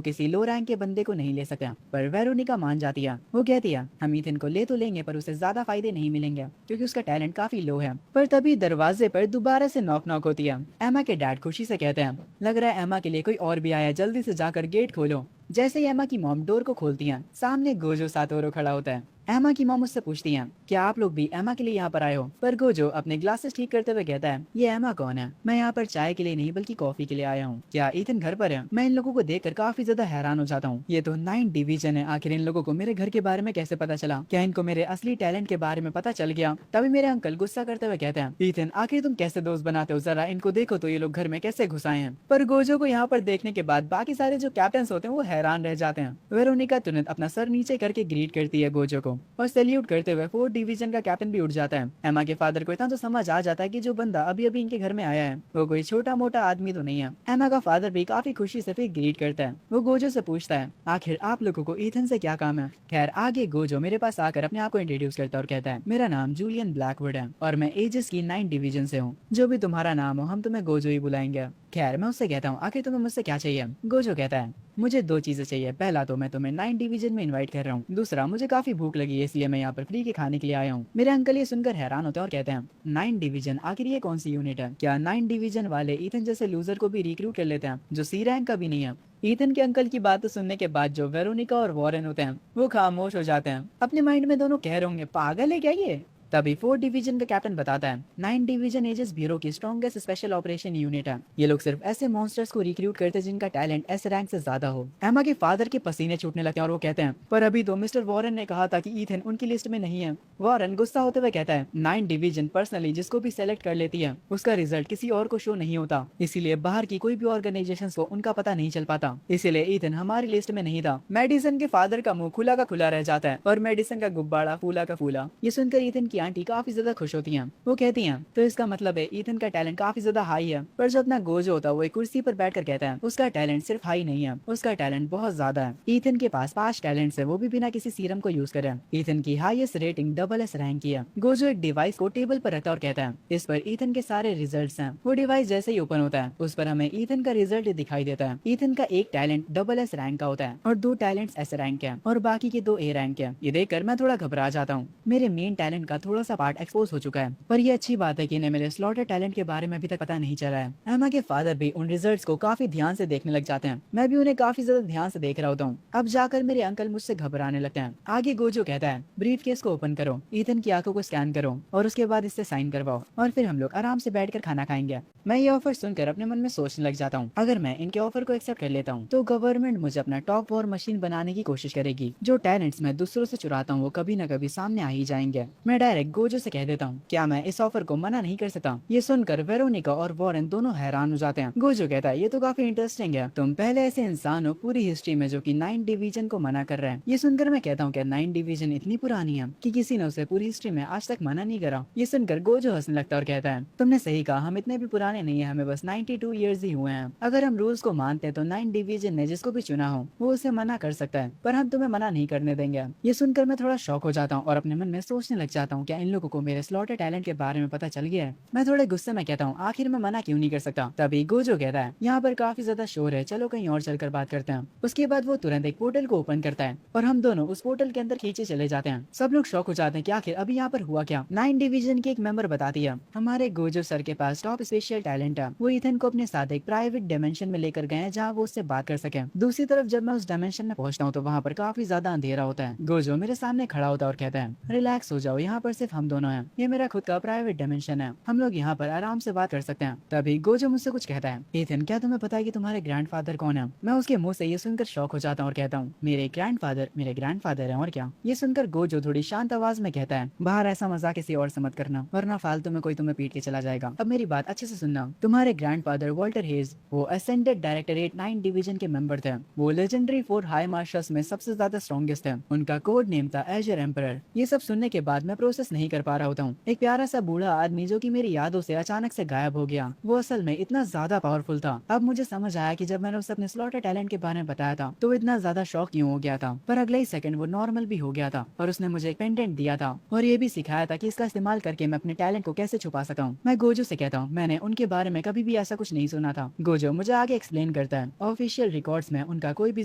किसी लो रैंक के बंदे को नहीं ले सकते। पर वेरोनिका मान जाती है। वो कहती है, हम ईथन को ले तो लेंगे पर उसे ज्यादा फायदे नहीं मिलेंगे क्योंकि उसका टैलेंट काफी लो है। पर तभी दरवाजे पर दोबारा से नॉक नॉक होती है। एमा के डैड खुशी से कहते हैं, लग रहा है एमा के लिए कोई और भी आया, जल्दी से जाकर गेट खोलो। जैसे ही एमा की मॉम डोर को खोलती हैं, सामने गोजो सातोरो खड़ा होता है। एमा की मॉम उससे पूछती हैं, क्या आप लोग भी एमा के लिए यहाँ पर आए हो? पर गोजो अपने ग्लासेस ठीक करते हुए कहता है, ये एमा कौन है? मैं यहाँ पर चाय के लिए नहीं बल्कि कॉफी के लिए आया हूँ। क्या ईथन घर पर है? मैं इन लोगों को देखकर काफी ज्यादा हैरान हो जाता हूँ। ये तो 9 डिवीजन है, आखिर इन लोगों को मेरे घर के बारे में कैसे पता चला? क्या इनको मेरे असली टैलेंट के बारे में पता चल गया? तभी मेरे अंकल गुस्सा करते हुए कहते हैं, ईथन आखिर तुम कैसे दोस्त बनाते हो? जरा इनको देखो तो ये लोग घर में कैसे घुस आए हैं। पर गोजो को यहाँ पर देखने के बाद बाकी सारे जो कैप्टन होते हैं वो हैरान रह जाते हैं। वेरोनिका तुरंत अपना सर नीचे करके ग्रीट करती है गोजो को और सैल्यूट करते हुए 4 डिवीजन का कैप्टन भी उठ जाता है। एमा के फादर को इतना तो समझ आ जाता है कि जो बंदा अभी अभी इनके घर में आया है वो कोई छोटा मोटा आदमी तो नहीं है। एमा का फादर भी काफी खुशी से फिर ग्रीट करता है। वो गोजो से पूछता है, आखिर आप लोगों को ईथन से क्या काम है? खैर आगे गोजो मेरे पास आकर अपने आप को इंट्रोड्यूस करता है और कहता है, मेरा नाम जूलियन ब्लैकवुड है और मैं एजिस की 9 डिवीजन से हूँ। जो भी तुम्हारा नाम हो हम तुम्हें गोजो ही बुलाएंगे। खैर मैं उससे कहता हूँ, आखिर तुम्हें मुझसे क्या चाहिए? गोजो कहता है, मुझे 2 चीजें चाहिए। पहला तो मैं तुम्हें 9 डिवीजन में इनवाइट कर रहा हूँ, दूसरा मुझे काफी भूख लगी है इसलिए मैं यहाँ पर फ्री के खाने के लिए आया हूँ। मेरे अंकल ये सुनकर हैरान होते हैं और कहते हैं, 9 डिवीजन, आखिर ये कौन सी यूनिट है? क्या 9 डिवीजन वाले ईथन जैसे लूजर को भी रिक्रूट कर लेते हैं जो सी रैंक का भी नहीं है? ईथन के अंकल की बात सुनने के बाद जो वेरोनिका और वॉरेन होते हैं वो खामोश हो जाते हैं। अपने माइंड में दोनों कह रहे होंगे, पागल है क्या ये? तभी 4 डिवीजन का कैप्टन बताता है, 9 डिवीजन एजेस ब्यूरो की स्ट्रॉन्गेस्ट स्पेशल ऑपरेशन यूनिट है। ये लोग सिर्फ ऐसे मॉन्स्टर्स को रिक्रूट करते हैं जिनका टैलेंट एस रैंक से ज्यादा हो। एमा के फादर के पसीने छूटने लगते हैं और वो कहते हैं, पर अभी तो मिस्टर वॉरेन ने कहा था कि ईथन उनकी लिस्ट में नहीं है। वॉरेन गुस्सा होते हुए कहता है, 9 डिवीजन पर्सनली जिसको भी सेलेक्ट कर लेती है उसका रिजल्ट किसी और को शो नहीं होता, इसीलिए बाहर की कोई भी ऑर्गेनाइजेशन को उनका पता नहीं चल पाता, इसीलिए ईथन हमारी लिस्ट में नहीं था। मेडिसन के फादर का मुंह खुला का खुला रह जाता है और मेडिसन का गुब्बारा फूला का फूला। ये सुनकर ईथन की आंटी काफी ज्यादा खुश होती हैं। वो कहती हैं, तो इसका मतलब है ईथन का टैलेंट काफी ज्यादा हाई है। पर जो अपना गोजो होता है वो एक कुर्सी पर बैठकर कहता है, उसका टैलेंट सिर्फ हाई नहीं है, उसका टैलेंट बहुत ज्यादा है। ईथन के पास 5 टैलेंट्स है, वो भी बिना किसी सीरम को यूज करे। ईथन की highest rating double S rank की है। गोजो एक डिवाइस को टेबल पर रखता है और कहता है, इस पर ईथन के सारे रिजल्ट्स हैं। वो डिवाइस जैसे ही ओपन होता है उस पर हमें ईथन का रिजल्ट दिखाई देता है। ईथन का एक टैलेंट डबल एस रैंक का होता है और 2 टैलेंट्स एस रैंक के और बाकी के 2 ए रैंक के। ये देखकर मैं थोड़ा घबरा जाता हूँ। मेरे मेन टैलेंट का थोड़ा सा पार्ट एक्सपोज हो चुका है, पर ये अच्छी बात है कि इन्हें मेरे स्लॉटर टैलेंट के बारे में अभी तक पता नहीं चला है। एमा के फादर भी उन रिजल्ट्स को काफी ध्यान से देखने लग जाते हैं। मैं भी उन्हें काफी ज्यादा ध्यान से देख रहा होता हूँ। अब जाकर मेरे अंकल मुझसे घबराने लगते हैं। आगे गोजो कहता है, ब्रीफ केस को ओपन करो, ईथन की आंखों को स्कैन करो और उसके बाद इससे साइन करवाओ और फिर हम लोग आराम से बैठकर खाना खाएंगे। मैं ये ऑफर सुनकर अपने मन में सोचने लग जाता हूँ, अगर मैं इनके ऑफर को एक्सेप्ट कर लेता हूँ तो गवर्नमेंट मुझे अपना टॉप वॉर मशीन बनाने की कोशिश करेगी। जो टैलेंट्स मैं दूसरों से चुराता हूँ वो कभी न कभी सामने आ ही जाएंगे। मैं डायरेक्ट गोजो से कह देता हूँ, क्या मैं इस ऑफर को मना नहीं कर सकता? ये सुनकर वेरोनिका और वॉरेन दोनों हैरान हो जाते हैं। गोजो कहता है, ये तो काफी इंटरेस्टिंग है, तुम पहले ऐसे इंसान हो पूरी हिस्ट्री में जो कि 9 डिवीजन को मना कर रहे हैं। ये सुनकर मैं कहता हूँ, क्या 9 डिवीजन इतनी पुरानी है कि किसी ने उसे पूरी हिस्ट्री में आज तक मना नहीं करा? ये सुनकर गोजो हंसने लगता है और कहता है, तुमने सही कहा, हम इतने भी पुराने नहीं है, हमें बस 92 ईयर्स ही हुए हैं। अगर हम रूल्स को मानते हैं तो 9 डिवीजन ने जिसको भी चुना हो वो उसे मना कर सकता है, पर हम तुम्हें मना नहीं करने देंगे। ये सुनकर मैं थोड़ा शॉक हो जाता हूँ और अपने मन में सोचने लग जाता हूँ, क्या इन लोगों को मेरे स्लॉटर टैलेंट के बारे में पता चल गया है? मैं थोड़े गुस्से में कहता हूँ, आखिर मैं मना क्यों नहीं कर सकता? तभी गोजो कहता है, यहाँ पर काफी ज्यादा शोर है, चलो कहीं और चलकर बात करते हैं। उसके बाद वो तुरंत एक पोर्टल को ओपन करता है और हम दोनों उस पोर्टल के अंदर खींचे चले जाते हैं। सब लोग शॉक हो जाते हैं कि आखिर अभी यहाँ पर हुआ क्या। 9 डिवीजन की एक मेंबर बताती है, हमारे गोजो सर के पास टॉप स्पेशल टैलेंट है, वो ईथन को अपने साथ एक प्राइवेट डायमेंशन में लेकर गए हैं जहाँ वो उससे बात कर सके। दूसरी तरफ जब मैं उस डायमेंशन में पहुंचता हूँ तो वहाँ पर काफी ज्यादा अंधेरा होता है। गोजो मेरे सामने खड़ा होता है और कहता है, रिलैक्स हो जाओ, यहाँ पर सिर्फ हम दोनों हैं। ये मेरा खुद का प्राइवेट डायमेंशन है, हम लोग यहाँ पर आराम से बात कर सकते हैं। तभी गोजो मुझसे कुछ कहता है, एथन क्या तुम्हें पता है कि तुम्हारे ग्रैंडफादर कौन है? मैं उसके मुंह से ये सुनकर शॉक हो जाता हूँ और कहता हूँ, मेरे ग्रैंडफादर है और क्या? ये सुनकर गोजो थोड़ी शांत आवाज में कहता है, बाहर ऐसा मजाक किसी और से मत करना वरना फालतू में कोई तुम्हें पीट के चला जाएगा। अब मेरी बात अच्छे से सुनना, तुम्हारे ग्रैंडफादर वॉल्टर हेज वो असेंडेड डायरेक्टरेट 9 डिवीजन के मेंबर थे। वो लेजेंडरी 4 हाई मार्शल्स में सबसे ज्यादा स्ट्रॉन्गेस्ट है। उनका कोड नेम था एजर एम्परर। ये सब सुनने के बाद मैं प्रोसेस नहीं कर पा रहा होता हूँ। एक प्यारा सा बूढ़ा आदमी जो कि मेरी यादों से अचानक से गायब हो गया, वो असल में इतना ज्यादा पावरफुल था। अब मुझे समझ आया कि जब मैंने उसे अपने स्लॉटर टैलेंट के बारे में बताया था तो वो इतना ज्यादा शॉक क्यों हो गया था। पर अगले ही सेकंड वो नॉर्मल भी हो गया था और उसने मुझे एक पेंडेंट दिया था और ये भी सिखाया था कि इसका इस्तेमाल करके मैं अपने टैलेंट को कैसे छुपा सकता हूँ। मैं गोजो से कहता हूँ, मैंने उनके बारे में कभी भी ऐसा कुछ नहीं सुना था। गोजो मुझे आगे एक्सप्लेन करता है, ऑफिशियल रिकॉर्ड्स में उनका कोई भी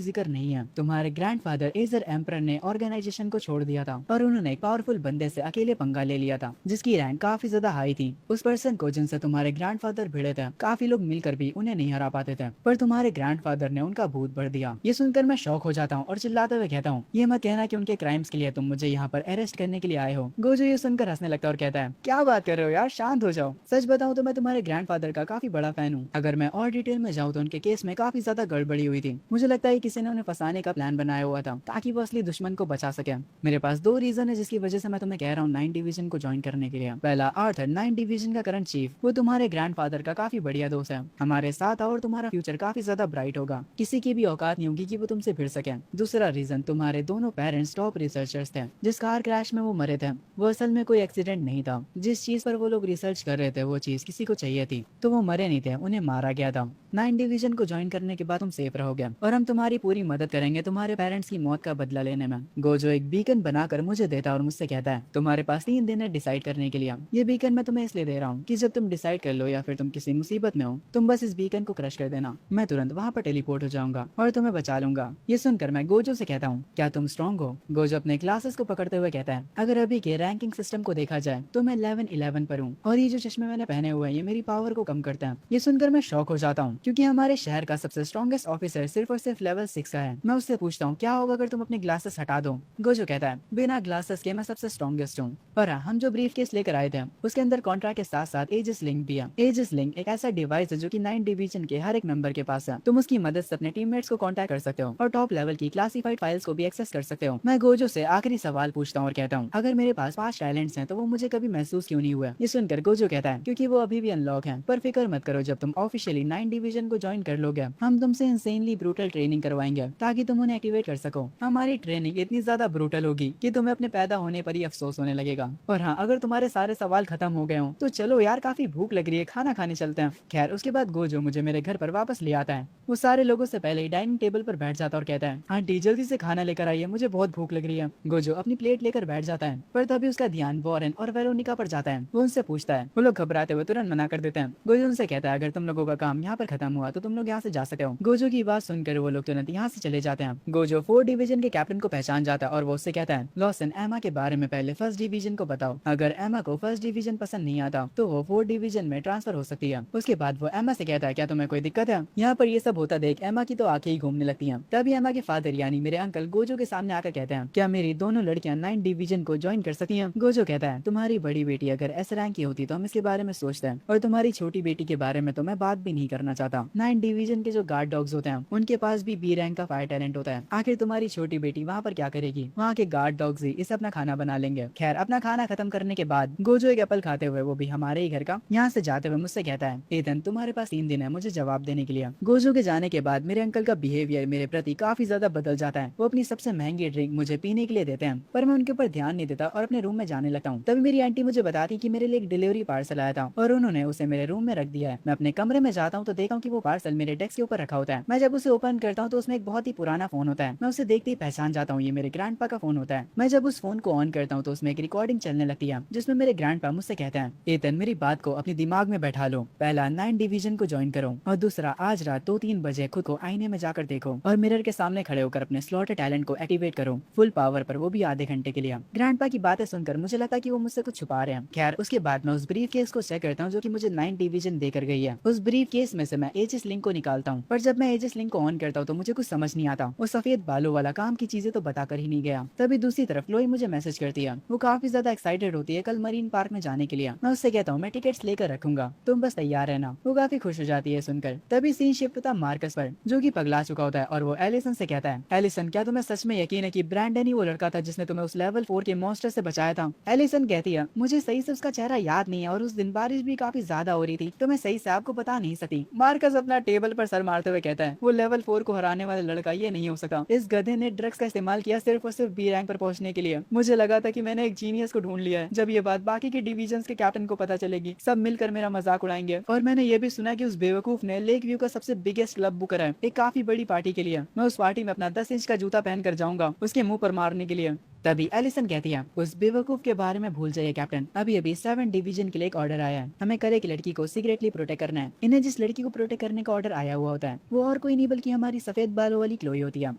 जिक्र नहीं है। तुम्हारे ग्रैंडफादर एजर एम्परर ने ऑर्गेनाइजेशन को छोड़ दिया था और उन्होंने एक पावरफुल बंदे से अकेले पंगा ले लिया था जिसकी रैंक काफी ज्यादा हाई थी। उस पर्सन को जिनसे तुम्हारे ग्रैंडफादर भिड़े थे काफी लोग मिलकर भी उन्हें नहीं हरा पाते थे, पर तुम्हारे ग्रैंडफादर ने उनका भूत भर दिया। ये सुनकर मैं शॉक हो जाता हूँ और चिल्लाते हुए कहता हूँ, ये मत कहना कि उनके क्राइम्स के लिए तुम मुझे यहाँ पर अरेस्ट करने के लिए आए हो। गोजो ये सुनकर हंसने लगता है और कहता है, क्या बात कर रहे हो यार, शांत हो जाओ। सच बताऊं तो मैं तुम्हारे ग्रैंडफादर का काफी बड़ा फैन हूँ। अगर मैं और डिटेल में जाऊँ तो उनके केस में काफी ज्यादा गड़बड़ी हुई थी। मुझे लगता है किसी ने उन्हें फंसाने का प्लान बनाया हुआ था ताकि वो असली दुश्मन को बचा सके। मेरे पास 2 रीजन है जिसकी वजह से मैं तुम्हें कह रहा हूँ 9 डिवीजन को ज्वाइन करने के लिए। पहला, आर्थर 9 डिवीजन का करंट चीफ, वो तुम्हारे ग्रैंडफादर का काफी बढ़िया दोस्त है। हमारे साथ और तुम्हारा फ्यूचर काफी ज्यादा ब्राइट होगा, किसी की भी औकात नहीं होगी कि वो तुमसे भिड़ सके। दूसरा रीजन, तुम्हारे दोनों पेरेंट्स टॉप रिसर्चर्स थे। जिस कार क्रैश में वो मरे थे वो असल में कोई एक्सीडेंट नहीं था। जिस चीज पर वो लोग रिसर्च कर रहे थे वो चीज किसी को चाहिए थी तो वो मरे नहीं थे, उन्हें मारा गया था। 9 डिवीजन को ज्वाइन करने के बाद तुम सेफ रहोगे और हम तुम्हारी पूरी मदद करेंगे तुम्हारे पेरेंट्स की मौत का बदला लेने में। गोजो एक बीकन बनाकर मुझे देता है और मुझसे कहता है, तुम्हारे पास 3 दिन है डिसाइड करने के लिए। ये बीकन मैं तुम्हें इसलिए दे रहा हूँ कि जब तुम डिसाइड कर लो या फिर तुम किसी मुसीबत में हो तुम बस इस बीकन को क्रश कर देना, मैं तुरंत वहाँ पर टेलीपोर्ट हो जाऊंगा और तुम्हें बचा लूंगा। ये सुनकर मैं गोजो से कहता हूँ, क्या तुम स्ट्रॉन्ग हो? गोजो अपने क्लासेस को पकड़ते हुए कहता है, अगर अभी के रैंकिंग सिस्टम को देखा जाए तो मैं 11 पर हूँ और ये जो चश्मे मैंने पहने हुए हैं ये मेरी पावर को कम करते हैं। ये सुनकर मैं शॉक हो जाता हूँ क्योंकि हमारे शहर का सबसे स्ट्रॉन्गेस्ट ऑफिसर सिर्फ और सिर्फ लेवल 6 का है। मैं उससे पूछता हूँ, क्या होगा अगर तुम अपने ग्लासेस हटा दो? गोजो कहता है, बिना ग्लासेस के मैं सबसे स्ट्रॉन्गेस्ट हूँ। और हाँ, हम जो ब्रीफ केस लेकर आए थे उसके अंदर कॉन्ट्रैक्ट के साथ साथ एजिस लिंक भी है। एजिस लिंक एक ऐसा डिवाइस है जो कि 9 डिवीजन के हर एक मेंबर के पास है। तुम उसकी मदद से अपने टीममेट्स को कांटेक्ट कर सकते हो और टॉप लेवल की क्लासिफाइड फाइल्स को भी एक्सेस कर सकते हो। मैं गोजो से आखिरी सवाल पूछता हूँ और कहता हूँ, अगर मेरे पास 5 टैलेंट्स हैं तो वो मुझे कभी महसूस क्यों नहीं हुआ? ये सुनकर गोजो कहता है, क्योंकि वो अभी भी अनलॉक है। पर फिक्र मत करो, जब तुम ऑफिशियली 9 डिवीजन को ज्वाइन कर लोगे हम तुमसे इंसेनली ब्रूटल ट्रेनिंग करवाएंगे ताकि तुम उन्हें एक्टिवेट कर सको। हमारी ट्रेनिंग इतनी ज्यादा ब्रूटल होगी कि तुम्हें अपने पैदा होने पर ही अफसोस होने लगेगा। और हाँ, अगर तुम्हारे सारे सवाल खत्म हो गए हो तो चलो यार, काफी भूख लग रही है, खाना खाने चलते हैं। खैर, उसके बाद गोजो मुझे मेरे घर पर वापस ले आता है। वो सारे लोगों से पहले ही डाइनिंग टेबल पर बैठ जाता और कहता है, आंटी जल्दी से खाना लेकर आइए, मुझे बहुत भूख लग रही है। गोजो अपनी प्लेट लेकर बैठ जाता है पर तभी उसका ध्यान वॉरेन और वेरोनिका पर जाता है। वो उनसे पूछता है, वो लोग घबराते हुए तुरंत मना कर देते हैं। गोजो उनसे कहता है, अगर तुम लोगों का काम यहाँ पर खत्म हुआ तो तुम लोग यहाँ से जा सकते हो। गोजो की बात सुनकर वो लोग तुरंत यहाँ से चले जाते हैं। गोजो 4 डिवीजन के कैप्टन को पहचान जाता है और वो उससे कहता है, लॉसन एमा के बारे में पहले 1st डिवीजन को बताओ। अगर एमा को 1st डिवीजन पसंद नहीं आता तो वो 4 डिवीजन में ट्रांसफर हो सकती है। उसके बाद वो एमा से कहता है, क्या तुम्हें कोई दिक्कत है? यहाँ पर ये सब होता देख एमा की तो आंखें ही घूमने लगती हैं। तभी एमा के फादर यानी मेरे अंकल गोजो के सामने आकर कहते हैं, क्या मेरी दोनों लड़कियां 9 डिवीजन को ज्वाइन कर सकती हैं? गोजो कहता है, तुम्हारी बड़ी बेटी अगर एस रैंक की होती तो हम इसके बारे में सोचते हैं, और तुम्हारी छोटी बेटी के बारे में तो मैं बात भी नहीं करना चाहता। 9 डिवीजन के जो गार्ड डॉग्स होते हैं उनके पास भी बी रैंक का फायर टैलेंट होता है। आखिर तुम्हारी छोटी बेटी वहाँ पर क्या करेगी? वहाँ के गार्ड डॉग्स ही इसे अपना खाना बना लेंगे। खैर, अपना खाना खत्म करने के बाद गोजो एक एप्पल खाते हुए, वो भी हमारे ही घर का, यहाँ से जाते हुए मुझसे कहता है, एथन तुम्हारे पास 3 दिन है मुझे जवाब देने के लिए। गोजो के जाने के बाद मेरे अंकल का बिहेवियर मेरे प्रति काफी ज्यादा बदल जाता है। वो अपनी सबसे महंगी ड्रिंक मुझे पीने के लिए देते हैं पर मैं उनके ऊपर ध्यान नहीं देता और अपने रूम में जाने लगता हूँ। तभी मेरी आंटी मुझे बताती कि मेरे लिए एक डिलीवरी पार्सल आया था और उन्होंने उसे मेरे रूम में रख दिया है। मैं अपने कमरे में जाता हूँ तो देखा हूँ कि वो पार्सल मेरे डेस्क के ऊपर रखा होता है। मैं जब उसे ओपन करता हूँ तो उसमें एक बहुत ही पुराना फोन होता है। मैं उसे देखते ही पहचान जाता हूँ, ये मेरे ग्रैंडपा का फोन होता है। मैं जब उस फोन को ऑन करता हूँ तो उसमें एक रिकॉर्डिंग चलने लगती है जिसमें मेरे ग्रैंडपा मुझसे कहते हैं, एथन मेरी बात को अपने दिमाग में बैठा लो, पहला 9 डिवीजन को ज्वाइन करो और दूसरा आज रात 2-3 बजे खुद को आईने में जाकर देखो और मिरर के सामने खड़े होकर अपने स्लॉटेड टैलेंट को एक्टिवेट करो फुल पावर पर, वो भी आधे घंटे के लिए। ग्रैंडपा की बातें सुनकर मुझे लगा कि वो मुझसे कुछ छुपा रहे हैं। खैर, उसके बाद मैं उस ब्रीफ केस को चेक करता हूँ जो कि मुझे 9 डिवीजन देकर गई है। उस ब्रीफ केस में से मैं एजिस लिंक को निकालता हूँ पर जब मैं एजिस लिंक को ऑन करता हूँ तो मुझे कुछ समझ नहीं आता। वो सफेद बालों वाला काम की चीजें तो बताकर ही नहीं गया। तभी दूसरी तरफ लोई मुझे मैसेज करती है। वो काफी काफी ज्यादा एक्साइटेड होती है कल मरीन पार्क में जाने के लिए। मैं उससे कहता हूँ मैं टिकट्स लेकर रखूंगा, तुम बस तैयार रहना। वो काफी खुश हो जाती है सुनकर। तभी सीन शिफ्ट होता मार्कस पर, जो कि पगला चुका होता है और वो एलिसन से कहता है, एलिसन क्या तुम्हें सच में यकीन है कि ब्रैंडन ही वो लड़का था जिसने तुम्हें उस लेवल 4 के मॉन्स्टर से बचाया था? एलिसन कहती है, मुझे सही से उसका चेहरा याद नहीं है और उस दिन बारिश भी काफी ज्यादा हो रही थी, तो मैं सही से आपको बता नहीं सकती। मार्कस अपना टेबल पर सर मारते हुए कहता है, वो लेवल 4 को हराने वाला लड़का ये नहीं हो सकता। इस गधे ने ड्रग्स का इस्तेमाल किया सिर्फ और सिर्फ बी रैंक पर पहुंचने के लिए। मुझे लगा था कि मैंने एक जीनियस को ढूंढ लिया है। जब ये बात बाकी के डिविजन्स के कैप्टन को पता चलेगी, सब मिलकर मेरा मजाक उड़ाएंगे। और मैंने ये भी सुना कि उस बेवकूफ ने लेक व्यू का सबसे बिगेस्ट क्लब बुक करा है एक काफी बड़ी पार्टी के लिए। मैं उस पार्टी में अपना 10 इंच का जूता पहन कर जाऊंगा उसके मुंह पर मारने के लिए। तभी एलिसन कहती है, उस बेवकूफ के बारे में भूल जाइए कैप्टन, अभी अभी 7 डिवीजन के लिए एक ऑर्डर आया है। हमें करे की लड़की को सीक्रेटली प्रोटेक्ट करना है। इन्हें जिस लड़की को प्रोटेक्ट करने का ऑर्डर आया हुआ होता है वो और कोई नहीं बल्कि हमारी सफेद बालों वाली क्लोई होती है।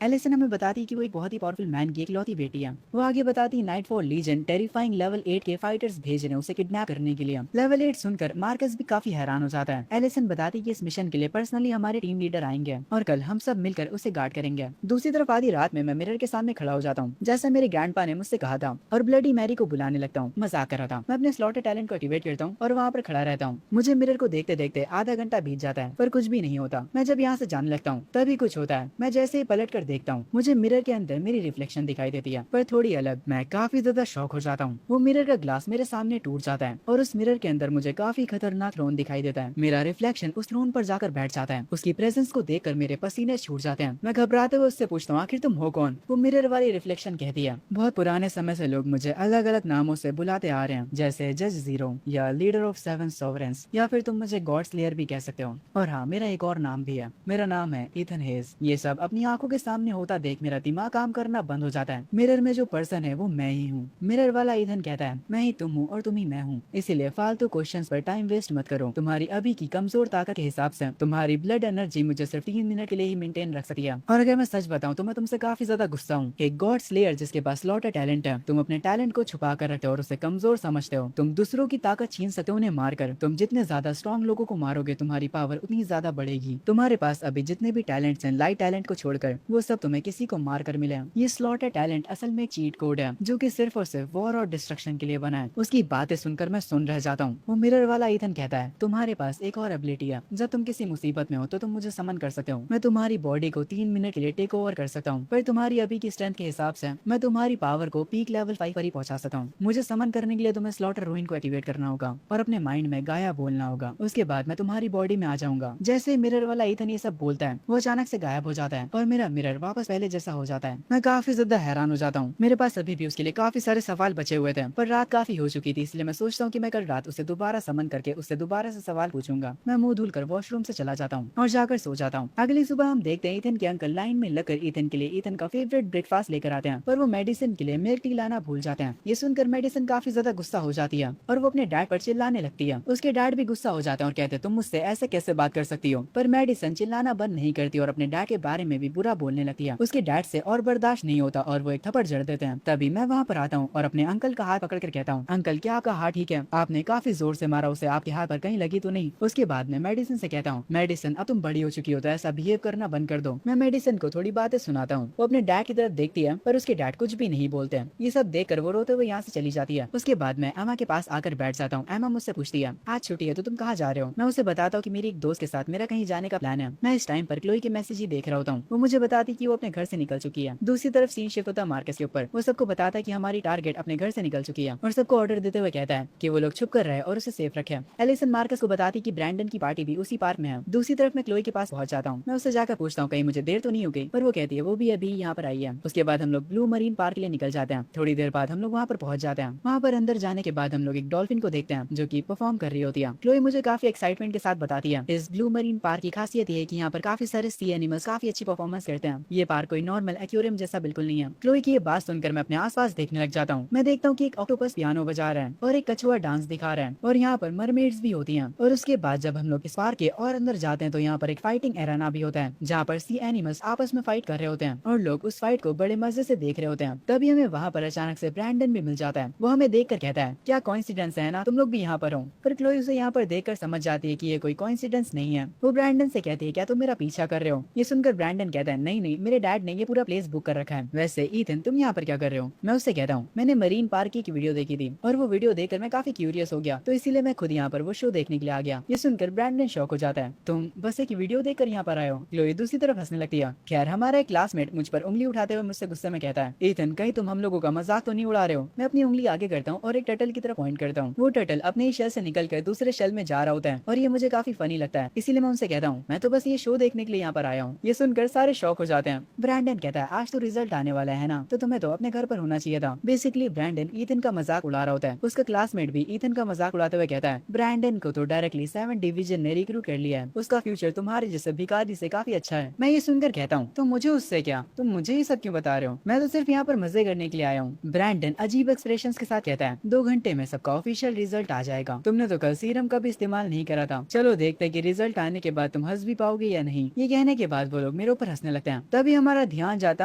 एलिसन हमें बताती है कि वो एक बहुत ही पावरफुल मैन की इकलौती बेटी है। वो आगे बताती है नाइटफॉल लीजन टेरिफाइंग लेवल 8 के फाइटर्स भेज रहे हैं उसे किडनैप करने के लिए। लेवल 8 सुनकर मार्कस भी काफी हैरान हो जाता है। एलिसन बताती है कि इस मिशन के लिए पर्सनली हमारे टीम लीडर आएंगे और कल हम सब मिलकर उसे गार्ड करेंगे। दूसरी तरफ आधी रात में मैं मिरर के सामने खड़ा हो जाता हूँ जैसा मेरे ग्रैंडपा ने मुझसे कहा था और ब्लडी मैरी को बुलाने लगता हूँ। मजाक कर रहा था। मैं अपने स्लॉटेड टैलेंट को एक्टिवेट करता हूँ और वहाँ पर खड़ा रहता हूँ। मुझे मिरर को देखते देखते आधा घंटा बीत जाता है पर कुछ भी नहीं होता। मैं जब यहाँ से जाने लगता हूँ तभी कुछ होता है। मैं जैसे ही पलट कर देखता हूँ मुझे मिरर के अंदर मेरी रिफ्लेक्शन दिखाई देती है पर थोड़ी अलग। मैं काफी ज्यादा शॉक हो जाता हूँ। वो मिरर का ग्लास मेरे सामने टूट जाता है और उस मिरर के अंदर मुझे काफी खतरनाक थ्रोन दिखाई देता है। मेरा रिफ्लेक्शन उस थ्रोन पर जाकर बैठ जाता है। उसकी प्रेजेंस को देखकर मेरे पसीने छूट जाते हैं। मैं घबराते हुए उससे पूछता हूँ, आखिर तुम हो कौन? वो मिरर वाली रिफ्लेक्शन कहती है, बहुत पुराने समय से लोग मुझे अलग अलग नामों से बुलाते आ रहे हैं, जैसे जज जीरो या लीडर ऑफ 7 सॉवरेंस या फिर तुम मुझे गॉड स्लेयर भी कह सकते हो। और हाँ, मेरा एक और नाम भी है, मेरा नाम है ईथन हेज। ये सब अपनी आंखों के सामने होता देख मेरा दिमाग काम करना बंद हो जाता है। मिरर में जो पर्सन है वो मैं ही हूँ। मिरर वाला ईथन कहता है, मैं ही तुम हूँ और तुम ही मैं हूँ, इसीलिए फालतू क्वेश्चंस पर टाइम वेस्ट मत करो। तुम्हारी अभी की कमजोर ताकत के हिसाब से तुम्हारी ब्लड एनर्जी मुझे सिर्फ 3 मिनट के लिए ही मेंटेन रख सकती है। और अगर मैं सच बताऊं तो मैं तुमसे काफी ज्यादा गुस्सा हूँ। एक गॉड स्लेयर जिसके पास लॉट टैलेंट है, तुम अपने टैलेंट को छुपा कर रखते हो और उसे कमजोर समझते हो। तुम दूसरों की ताकत छीन सकते हो उन्हें मारकर। तुम जितने ज्यादा स्ट्रॉन्ग लोगों को मारोगे तुम्हारी पावर उतनी ज्यादा बढ़ेगी। तुम्हारे पास अभी जितने भी टैलेंट्स हैं लाइट टैलेंट को छोड़कर, वो सब तुम्हें किसी को मार कर मिले। ये स्लॉटेड टैलेंट असल में एक चीट कोड है जो कि सिर्फ और सिर्फ वॉर और डिस्ट्रक्शन के लिए बना है। उसकी बातें सुनकर मैं सुन रह जाता हूँ। वो मिरर वाला ईथन कहता है, तुम्हारे पास एक और एबिलिटी है, जब तुम किसी मुसीबत में हो तो तुम मुझे समन कर सकते हो। मैं तुम्हारी बॉडी को 3 मिनट के लिए टेक ओवर कर सकता हूँ, पर तुम्हारी अभी की स्ट्रेंथ के हिसाब से मैं तुम्हारी पावर को पीक लेवल 5 पर ही पहुंचा सकता हूँ। मुझे समन करने के लिए तुम्हें स्लॉटर रूइन को एक्टिवेट करना होगा और अपने माइंड में गाया बोलना होगा। उसके बाद मैं तुम्हारी बॉडी में आ जाऊंगा। जैसे मिरर वाला ईथन ये सब बोलता है वो अचानक से गायब हो जाता है और मेरा मिरर वापस पहले जैसा हो जाता है। मैं काफी ज्यादा हैरान हो जाता हूँ। मेरे पास अभी भी उसके लिए काफी सारे सवाल बचे हुए थे, पर रात काफी हो चुकी थी, इसलिए मैं सोचता हूँ कि मैं कल रात उसे दोबारा समन करके उससे दोबारा से सवाल पूछूंगा। मैं मुंह धुलकर वॉशरूम से चला जाता हूँ और जाकर सो जाता हूँ। अगली सुबह हम देखते हैं ईथन के अंकल लाइन में लगकर ईथन के लिए ईथन का फेवरेट ब्रेकफास्ट लेकर आते हैं, पर वो मेडिसिन के लिए मिल्क टी लाना भूल जाते हैं। ये सुनकर मेडिसिन काफी ज्यादा गुस्सा हो जाती है और वो अपने डैड पर चिल्लाने लगती है। उसके डैड भी गुस्सा हो जाते हैं और कहते हैं, तुम मुझसे ऐसे कैसे बात कर सकती हो? पर मेडिसिन चिल्लाना बंद नहीं करती और अपने डैड के बारे में भी बुरा बोलने लगती है। उसके डैड से और बर्दाश्त नहीं होता और वो एक थप्पड़ जड़ देते हैं। तभी मैं वहाँ पर आता हूँ और अपने अंकल का हाथ पकड़ कर कहता हूँ, अंकल क्या आपका हाथ ठीक है? आपने काफी जोर से मारा उसे, आपके हाथ पर कहीं लगी तो नहीं? उसके बाद मैं मेडिसिन से कहता हूँ, मेडिसिन अब तुम बड़ी हो चुकी हो तो ऐसा बिहेव करना बंद कर दो। मैं मेडिसिन को थोड़ी बातें सुनाता हूँ। वो अपने डैड की तरफ देखती है पर उसके डैड कुछ भी नहीं बोलते हैं। ये सब देखकर वो रोते हुए यहाँ से चली जाती है। उसके बाद मैं एमा के पास आकर बैठ जाता हूँ। एमा मुझसे पूछती है, आज छुट्टी है तो तुम कहाँ जा रहे हो? मैं उसे बताता हूँ कि मेरी एक दोस्त के साथ मेरा कहीं जाने का प्लान है। मैं इस टाइम पर क्लोई के मैसेज ही देख रहा होता हूँ। वो मुझे बताती कि वो अपने घर से निकल चुकी है। दूसरी तरफ सीन शिफ्ट होता मार्कस के ऊपर। वो सबको बताता है कि हमारी टारगेट अपने घर से निकल चुकी है और सबको ऑर्डर देते हुए कहता है कि वो लोग छुप कर रहे और उसे सेफ रखे। एलिसन मार्कस को बताती कि ब्रैंडन की पार्टी भी उसी पार्क में है। दूसरी तरफ मैं क्लोई के पास पहुंच जाता हूँ। मैं उससे जाकर पूछता हूँ कहीं मुझे देर तो नहीं हो गई, पर वो कहती है वो भी अभी यहाँ पर आई है। उसके बाद हम लोग ब्लू मरीन पार्क के लिए निकल जाते हैं। थोड़ी देर बाद हम लोग वहाँ पर पहुंच जाते हैं। वहाँ पर अंदर जाने के बाद हम लोग एक डॉल्फिन को देखते हैं जो कि परफॉर्म कर रही होती है। क्लोई मुझे काफी एक्साइटमेंट के साथ बताती है इस ब्लू मरीन पार्क की खासियत ये है कि यहाँ पर काफी सारे सी एनिमल्स काफी अच्छी परफॉर्मेंस करते हैं। ये पार्क कोई नॉर्मल एक्वेरियम जैसा बिल्कुल नहीं है। क्लोई की ये बात सुनकर मैं अपने आसपास देखने लग जाता हूँ। मैं देखता हूँ कि एक ऑक्टोपस पियानो बजा रहा है और एक कछुआ डांस दिखा रहा है और यहाँ पर मरमेड्स भी होती हैं। और उसके बाद जब हम लोग इस पार्क के और अंदर जाते हैं तो यहाँ पर एक फाइटिंग एरेना भी होता है जहाँ पर सी एनिमल्स आपस में फाइट कर रहे होते हैं और लोग उस फाइट को बड़े मजे से देख रहे होते हैं। तभी हमें वहाँ पर अचानक से ब्रैंडन भी मिल जाता है। वो हमें देख कर कहता है, क्या कोइंसिडेंस है ना, तुम लोग भी यहाँ पर हो। पर क्लोई उसे यहाँ पर देख कर समझ जाती है कि ये कोई कोइंसिडेंस नहीं है। वो ब्रैंडन से कहती है, क्या तुम मेरा पीछा कर रहे हो। ये सुनकर ब्रैंडन कहता है, नहीं नहीं, मेरे डैड ने ये पूरा प्लेस बुक कर रखा है। वैसे ईथन, तुम यहाँ पर क्या कर रहे हो। मैं उससे कहता हूँ, मैंने मरीन पार्क की वीडियो देखी थी और वो वीडियो देखकर मैं काफी क्यूरियस हो गया, तो इसीलिए मैं खुद यहाँ पर वो शो देखने के लिए आ गया। ये सुनकर ब्रैंडन शॉक हो जाता है, तुम बस एक वीडियो देखकर यहाँ पर आए हो। क्लोई दूसरी तरफ हंसने लगती है। खैर, हमारा एक क्लासमेट मुझ पर उंगली उठाते हुए मुझसे गुस्से में कहता है, ईथन, कहीं तुम हम लोगों का मजाक तो नहीं उड़ा रहे हो। मैं अपनी उंगली आगे करता हूँ और एक टर्टल की तरफ पॉइंट करता हूँ। वो टर्टल अपने ही शेल से निकलकर दूसरे शेल में जा रहा होता है और ये मुझे काफी फनी लगता है, इसीलिए मैं उनसे कहता हूँ, मैं तो बस ये शो देखने के लिए यहाँ पर आया हूँ। ये सुनकर सारे शॉक हो जाते हैं। ब्रैंडन कहता है, आज तो रिजल्ट आने वाला है ना, तो तुम्हें तो अपने घर पर होना चाहिए था। बेसिकली ब्रैंडन ईथन का मजाक उड़ा रहा होता है। उसका क्लासमेट भी ईथन का मजाक उड़ाते हुए कहता है, ब्रैंडन को तो डायरेक्टली 7 डिवीजन ने रिक्रूट कर लिया है, उसका फ्यूचर तुम्हारे जैसे भिखारी से काफी अच्छा है। मैं ये सुनकर कहता हूँ, तो मुझे उससे क्या, तुम मुझे ये सब क्यों बता रहे हो, मैं तो सिर्फ यहाँ पर मजे करने के लिए आया हूँ। ब्रैंडन अजीब एक्सप्रेशन के साथ कहता है, 2 घंटे में सबका ऑफिशियल रिजल्ट आ जाएगा। तुमने तो कल सीरम का भी इस्तेमाल नहीं करा था। चलो देखते हैं कि रिजल्ट आने के बाद तुम हंस भी पाओगे या नहीं। ये कहने के बाद वो लोग मेरे ऊपर हंसने लगते हैं। तभी हमारा ध्यान जाता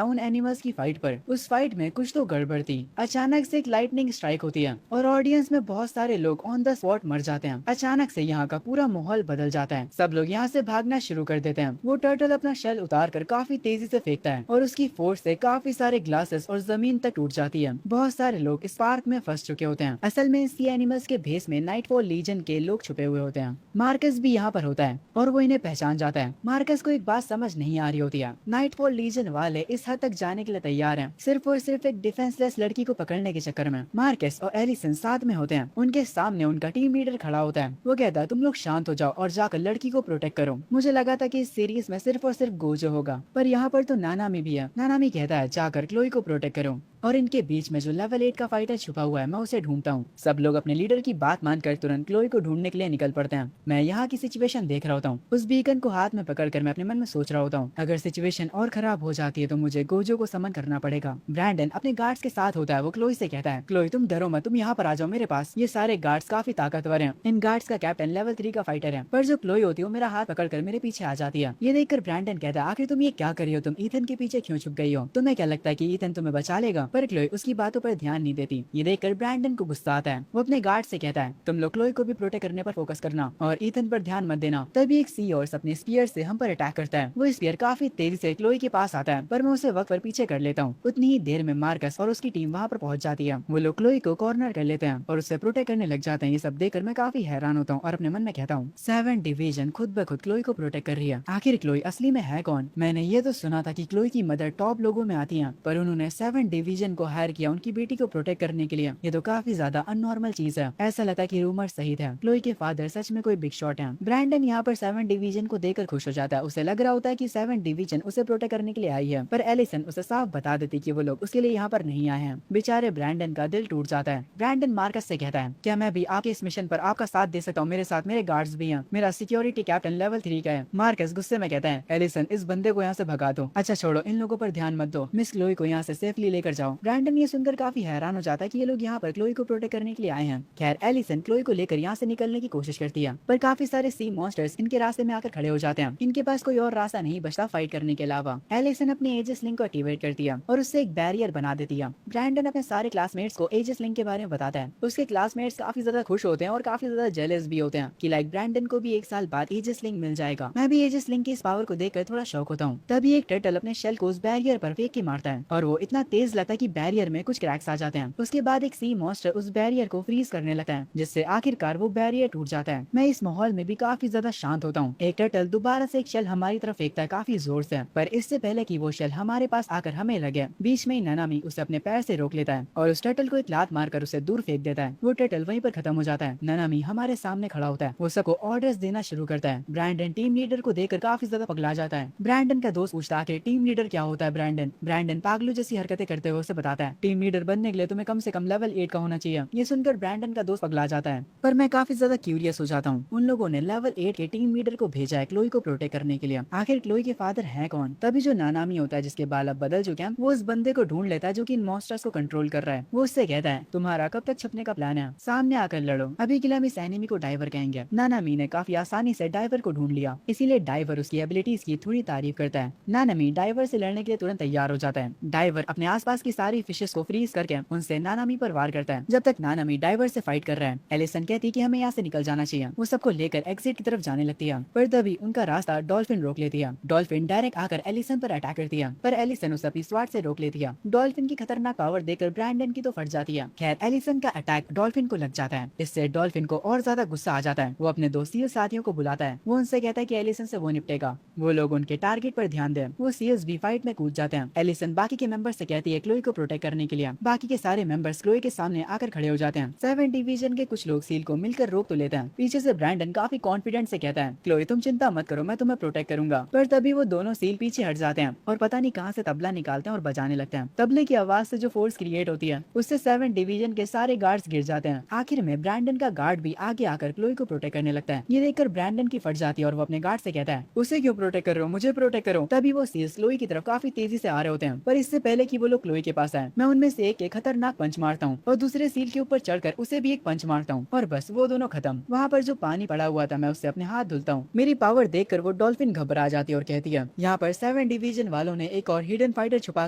है उन एनिमल्स की फाइट पर। उस फाइट में कुछ तो गड़बड़ थी। अचानक से एक लाइटनिंग स्ट्राइक होती है और ऑडियंस में बहुत सारे लोग ऑन द स्पॉट मर जाते हैं। अचानक से यहाँ का पूरा माहौल बदल जाता है। सब लोग यहाँ से भागना शुरू कर देते हैं। वो टर्टल अपना शेल उतार कर काफी तेजी से फेंकता है और उसकी फोर्स से काफी सारे ग्लासेस और जमीन तक टूट जाती है। बहुत सारे लोग इस पार्क में फंस चुके होते हैं। असल में सी एनिमल्स के भेस में नाइटफॉल लीजन के लोग छुपे हुए होते हैं। मार्कस भी यहाँ पर होता है और वो इन्हें पहचान जाता है। मार्कस को एक बात समझ नहीं आ रही होती है, नाइटफॉल लीजन वाले इस हद तक जाने के लिए तैयार हैं, सिर्फ और सिर्फ एक डिफेंसलेस लड़की को पकड़ने के चक्कर में। मार्कस और एलिसन साथ में होते हैं। उनके सामने उनका टीम लीडर खड़ा होता है। वो कहता है, तुम लोग शांत हो जाओ और जाकर लड़की को प्रोटेक्ट करो। मुझे लगा था कि इस सीरीज में सिर्फ और सिर्फ गोजो होगा, पर यहाँ पर तो नानामी भी है। नानामी कहता है, जाकर क्लोई को प्रोटेक्ट करो। और इनके बीच में जो लेवल 8 का फाइटर छुपा हुआ है, मैं उसे ढूंढता हूँ। सब लोग अपने लीडर की बात मानकर तुरंत क्लोई को ढूंढने के लिए निकल पड़ते हैं। मैं यहाँ की सिचुएशन देख रहा होता हूँ। उस बीकन को हाथ में पकड़कर मैं अपने मन में सोच रहा होता हूँ, अगर सिचुएशन और खराब हो जाती है तो मुझे गोजो को समन करना पड़ेगा। ब्रैंडन अपने गार्ड्स के साथ होता है। वो क्लोई से कहता है, क्लोई तुम डरो मत, तुम यहाँ पर आ जाओ मेरे पास। ये सारे गार्ड्स काफी ताकतवर हैं। इन गार्ड्स का कैप्टन लेवल 3 का फाइटर है। पर जो क्लोई होती है वो मेरा हाथ पकड़कर मेरे पीछे आ जाती है। ये देखकर ब्रैंडन कहता है, आखिर तुम ये क्या कर रही हो, तुम ईथन के पीछे क्यों छुप गई हो, तुम्हें क्या लगता है कि ईथन तुम्हें बचा लेगा। पर क्लोई उसकी बातों पर ध्यान नहीं देती। ये देखकर ब्रैंडन को गुस्सा आता है। वो अपने गार्ड से कहता है, तुम लोग क्लोई को भी प्रोटेक्ट करने पर फोकस करना और ईथन पर ध्यान मत देना। तभी एक सी और अपने स्पीयर से हम पर अटैक करता है। वो स्पीयर काफी तेजी से क्लोई के पास आता है, पर मैं उसे वक्त पर पीछे कर लेता हूँ। उतनी ही देर में मार्कस और उसकी टीम वहाँ पर पहुंच जाती है। वो लोग क्लोई को कॉर्नर कर लेते हैं और उससे प्रोटेक्ट करने लग जाते हैं। ये सब देखकर मैं काफी हैरान होता हूँ और अपने मन में कहता हूँ, 7 डिवीजन खुद ब खुद क्लोई को प्रोटेक्ट कर रही है। आखिर क्लोई असली में है कौन। मैंने ये तो सुना था कि क्लोई की मदर टॉप लोगों में आती है, पर उन्होंने 7 डिवीजन को हायर किया उनकी बेटी को प्रोटेक्ट करने के लिए। ये तो काफी ज्यादा अननॉर्मल चीज है। ऐसा लगता है कि रूमर सही था, क्लोई के फादर सच में कोई बिग शॉट है। ब्रैंडन यहाँ पर 7 डिवीजन को देखकर खुश हो जाता है। उसे लग रहा होता है कि 7 डिवीजन उसे प्रोटेक्ट करने के लिए आई है, पर एलिसन उसे साफ बता देती कि वो लोग उसके लिए यहाँ पर नहीं आए हैं। बेचारे ब्रैंडन का दिल टूट जाता है। ब्रैंडन मार्कस से कहता है, क्या मैं भी आपके इस मिशन पर आपका साथ दे सकता हूँ। मेरे साथ मेरे गार्ड्स भी हैं। मेरा सिक्योरिटी कैप्टन लेवल 3 का है। मार्कस गुस्से में कहता है, एलिसन इस बंदे को यहाँ से भगा दो। अच्छा छोड़ो, इन लोगों पर ध्यान मत दो, मिस क्लोई को यहाँ से सेफली लेकर जाओ। ब्रैंडन ये सुनकर काफी हैरान हो जाता है कि ये लोग यहाँ पर क्लोई को प्रोटेक्ट करने के लिए आए हैं। खैर, एलिसन क्लोई को लेकर यहाँ से निकलने की कोशिश करती है, पर काफी सारे सी मॉन्स्टर्स इनके रास्ते में आकर खड़े हो जाते हैं। इनके पास कोई और रास्ता नहीं बचता फाइट करने के अलावा। एलिसन अपने एजिस लिंक को एक्टिवेट करती है और उससे एक बैरियर बना देती है। ब्रैंडन अपने सारे क्लासमेट्स को एजिस लिंक के बारे में बताता है। उसके क्लासमेट्स काफी ज्यादा खुश होते हैं और काफी ज्यादा जेलस भी होते हैं कि लाइक ब्रैंडन को भी 1 साल बाद एजिस लिंक मिल जाएगा। मैं भी एजिस लिंक की इस पावर को देखकर थोड़ा शौक होता हूँ। तभी एक टर्टल अपने शेल को उस बैरियर पर फेंक के मारता है और वो इतना तेज लगता है कि बैरियर में कुछ क्रैक्स आ जाते हैं। उसके बाद एक सी मॉन्स्टर उस बैरियर को फ्रीज करने लगता है, जिससे आखिरकार वो बैरियर टूट जाता है। मैं इस माहौल में भी काफी ज्यादा शांत होता हूँ। एक टर्टल दोबारा से एक शेल हमारी तरफ फेंकता है काफी जोर से, पर इससे पहले कि वो शेल हमारे पास आकर हमें लगे, बीच में ही नानामी उसे अपने पैर से रोक लेता है और उस टर्टल को एक लात मारकर उसे दूर फेंक देता है। वो टर्टल वहीं पर खत्म हो जाता है। नानामी हमारे सामने खड़ा होता है। वो सबको ऑर्डर्स देना शुरू करता है। ब्रैंडन टीम लीडर को देखकर काफी ज्यादा पगला जाता है। ब्रैंडन का दोस्त पूछता है कि टीम लीडर क्या होता है। ब्रैंडन पागलों जैसी हरकतें करते हुए उसे बताता है, टीम लीडर बनने के लिए तुम्हें कम से कम लेवल 8 का होना चाहिए। ये सुनकर ब्रैंडन का दोस्त पगला जाता है, पर मैं काफी ज्यादा क्यूरियस हो जाता हूँ। उन लोगों ने लेवल 8 के टीम लीडर को भेजा है क्लोई को प्रोटेक्ट करने के लिए। आखिर क्लोई के फादर है कौन। तभी जो नानामी होता है, जिसके बाल अब बदल चुके हैं, वो उस बंदे को ढूंढ लेता है जो कि इन मॉन्स्टर्स को कंट्रोल कर रहा है। वो उससे कहता है, तुम्हारा कब तक छुपने का प्लान है, सामने आकर लड़ो। अभी के लिए हम इस एनिमी को डाइवर कहेंगे। नानामी ने काफी आसानी से डाइवर को ढूंढ लिया, इसीलिए डाइवर उसकी एबिलिटीज की थोड़ी तारीफ करता है। नानामी डाइवर से लड़ने के लिए तुरंत तैयार हो जाता है। डाइवर अपने आसपास की की सारी फिशेस को फ्रीज करके उनसे नानामी पर वार करता है जब तक नानामी डाइवर से फाइट कर रहा है। एलिसन कहती है कि हमें यहाँ से निकल जाना चाहिए। वो सबको लेकर एग्जिट की तरफ जाने लगती है, पर तभी उनका रास्ता डॉल्फिन रोक लेती है। डॉल्फिन डायरेक्ट आकर एलिसन पर अटैक करती है, पर एलिसन उसे अपनी स्वाट से रोक लेती है। डॉल्फिन की खतरनाक पावर देखकर ब्रैंडन की तो फट जाती है। खैर एलिसन का अटैक डॉल्फिन को लग जाता है, इससे डॉल्फिन को और ज्यादा गुस्सा आ जाता है। वो अपने दो सील साथियों को बुलाता है। वो उनसे कहता है कि एलिसन से वो निपटेगा, वो लोग उनके टारगेट पर ध्यान दें। वो सील्स भी फाइट में कूद जाते हैं। एलिसन बाकी के मेंबर से कहती है क्लोई को प्रोटेक्ट करने के लिए। बाकी के सारे मेंबर्स क्लोई के सामने आकर खड़े हो जाते हैं। 7 डिवीजन के कुछ लोग सील को मिलकर रोक तो लेते हैं। पीछे से ब्रैंडन काफी कॉन्फिडेंट से कहता है क्लोई तुम चिंता मत करो, मैं तुम्हें प्रोटेक्ट करूंगा। पर तभी वो दोनों सील पीछे हट जाते हैं और पता नहीं कहां से तबला निकालते हैं और बजाने लगते हैं। तबले की आवाज से जो फोर्स क्रिएट होती है उससे 7 डिवीजन के सारे गार्ड्स गिर जाते हैं। आखिर में ब्रैंडन का गार्ड भी आगे आकर क्लोई को प्रोटेक्ट करने लगता है। ये देखकर ब्रैंडन की फट जाती है और वो अपने गार्ड से कहता है उसे क्यों प्रोटेक्ट कर रहे हो, मुझे प्रोटेक्ट करो। तभी वो सील्स क्लोई की तरफ काफी तेजी से आ रहे होते हैं, पर इससे पहले कि वो लोग क्लोई के पास आए मैं उनमें से एक खतरनाक पंच मारता हूँ और दूसरे सील के ऊपर चढ़कर उसे भी एक पंच मारता हूँ और बस वो दोनों खत्म। वहाँ पर जो पानी पड़ा हुआ था मैं उससे अपने हाथ धुलता हूँ। मेरी पावर देखकर वो डॉल्फिन घबरा जाती है और कहती है यहाँ पर 7 डिवीजन वालों ने एक और हिडन फाइटर छुपा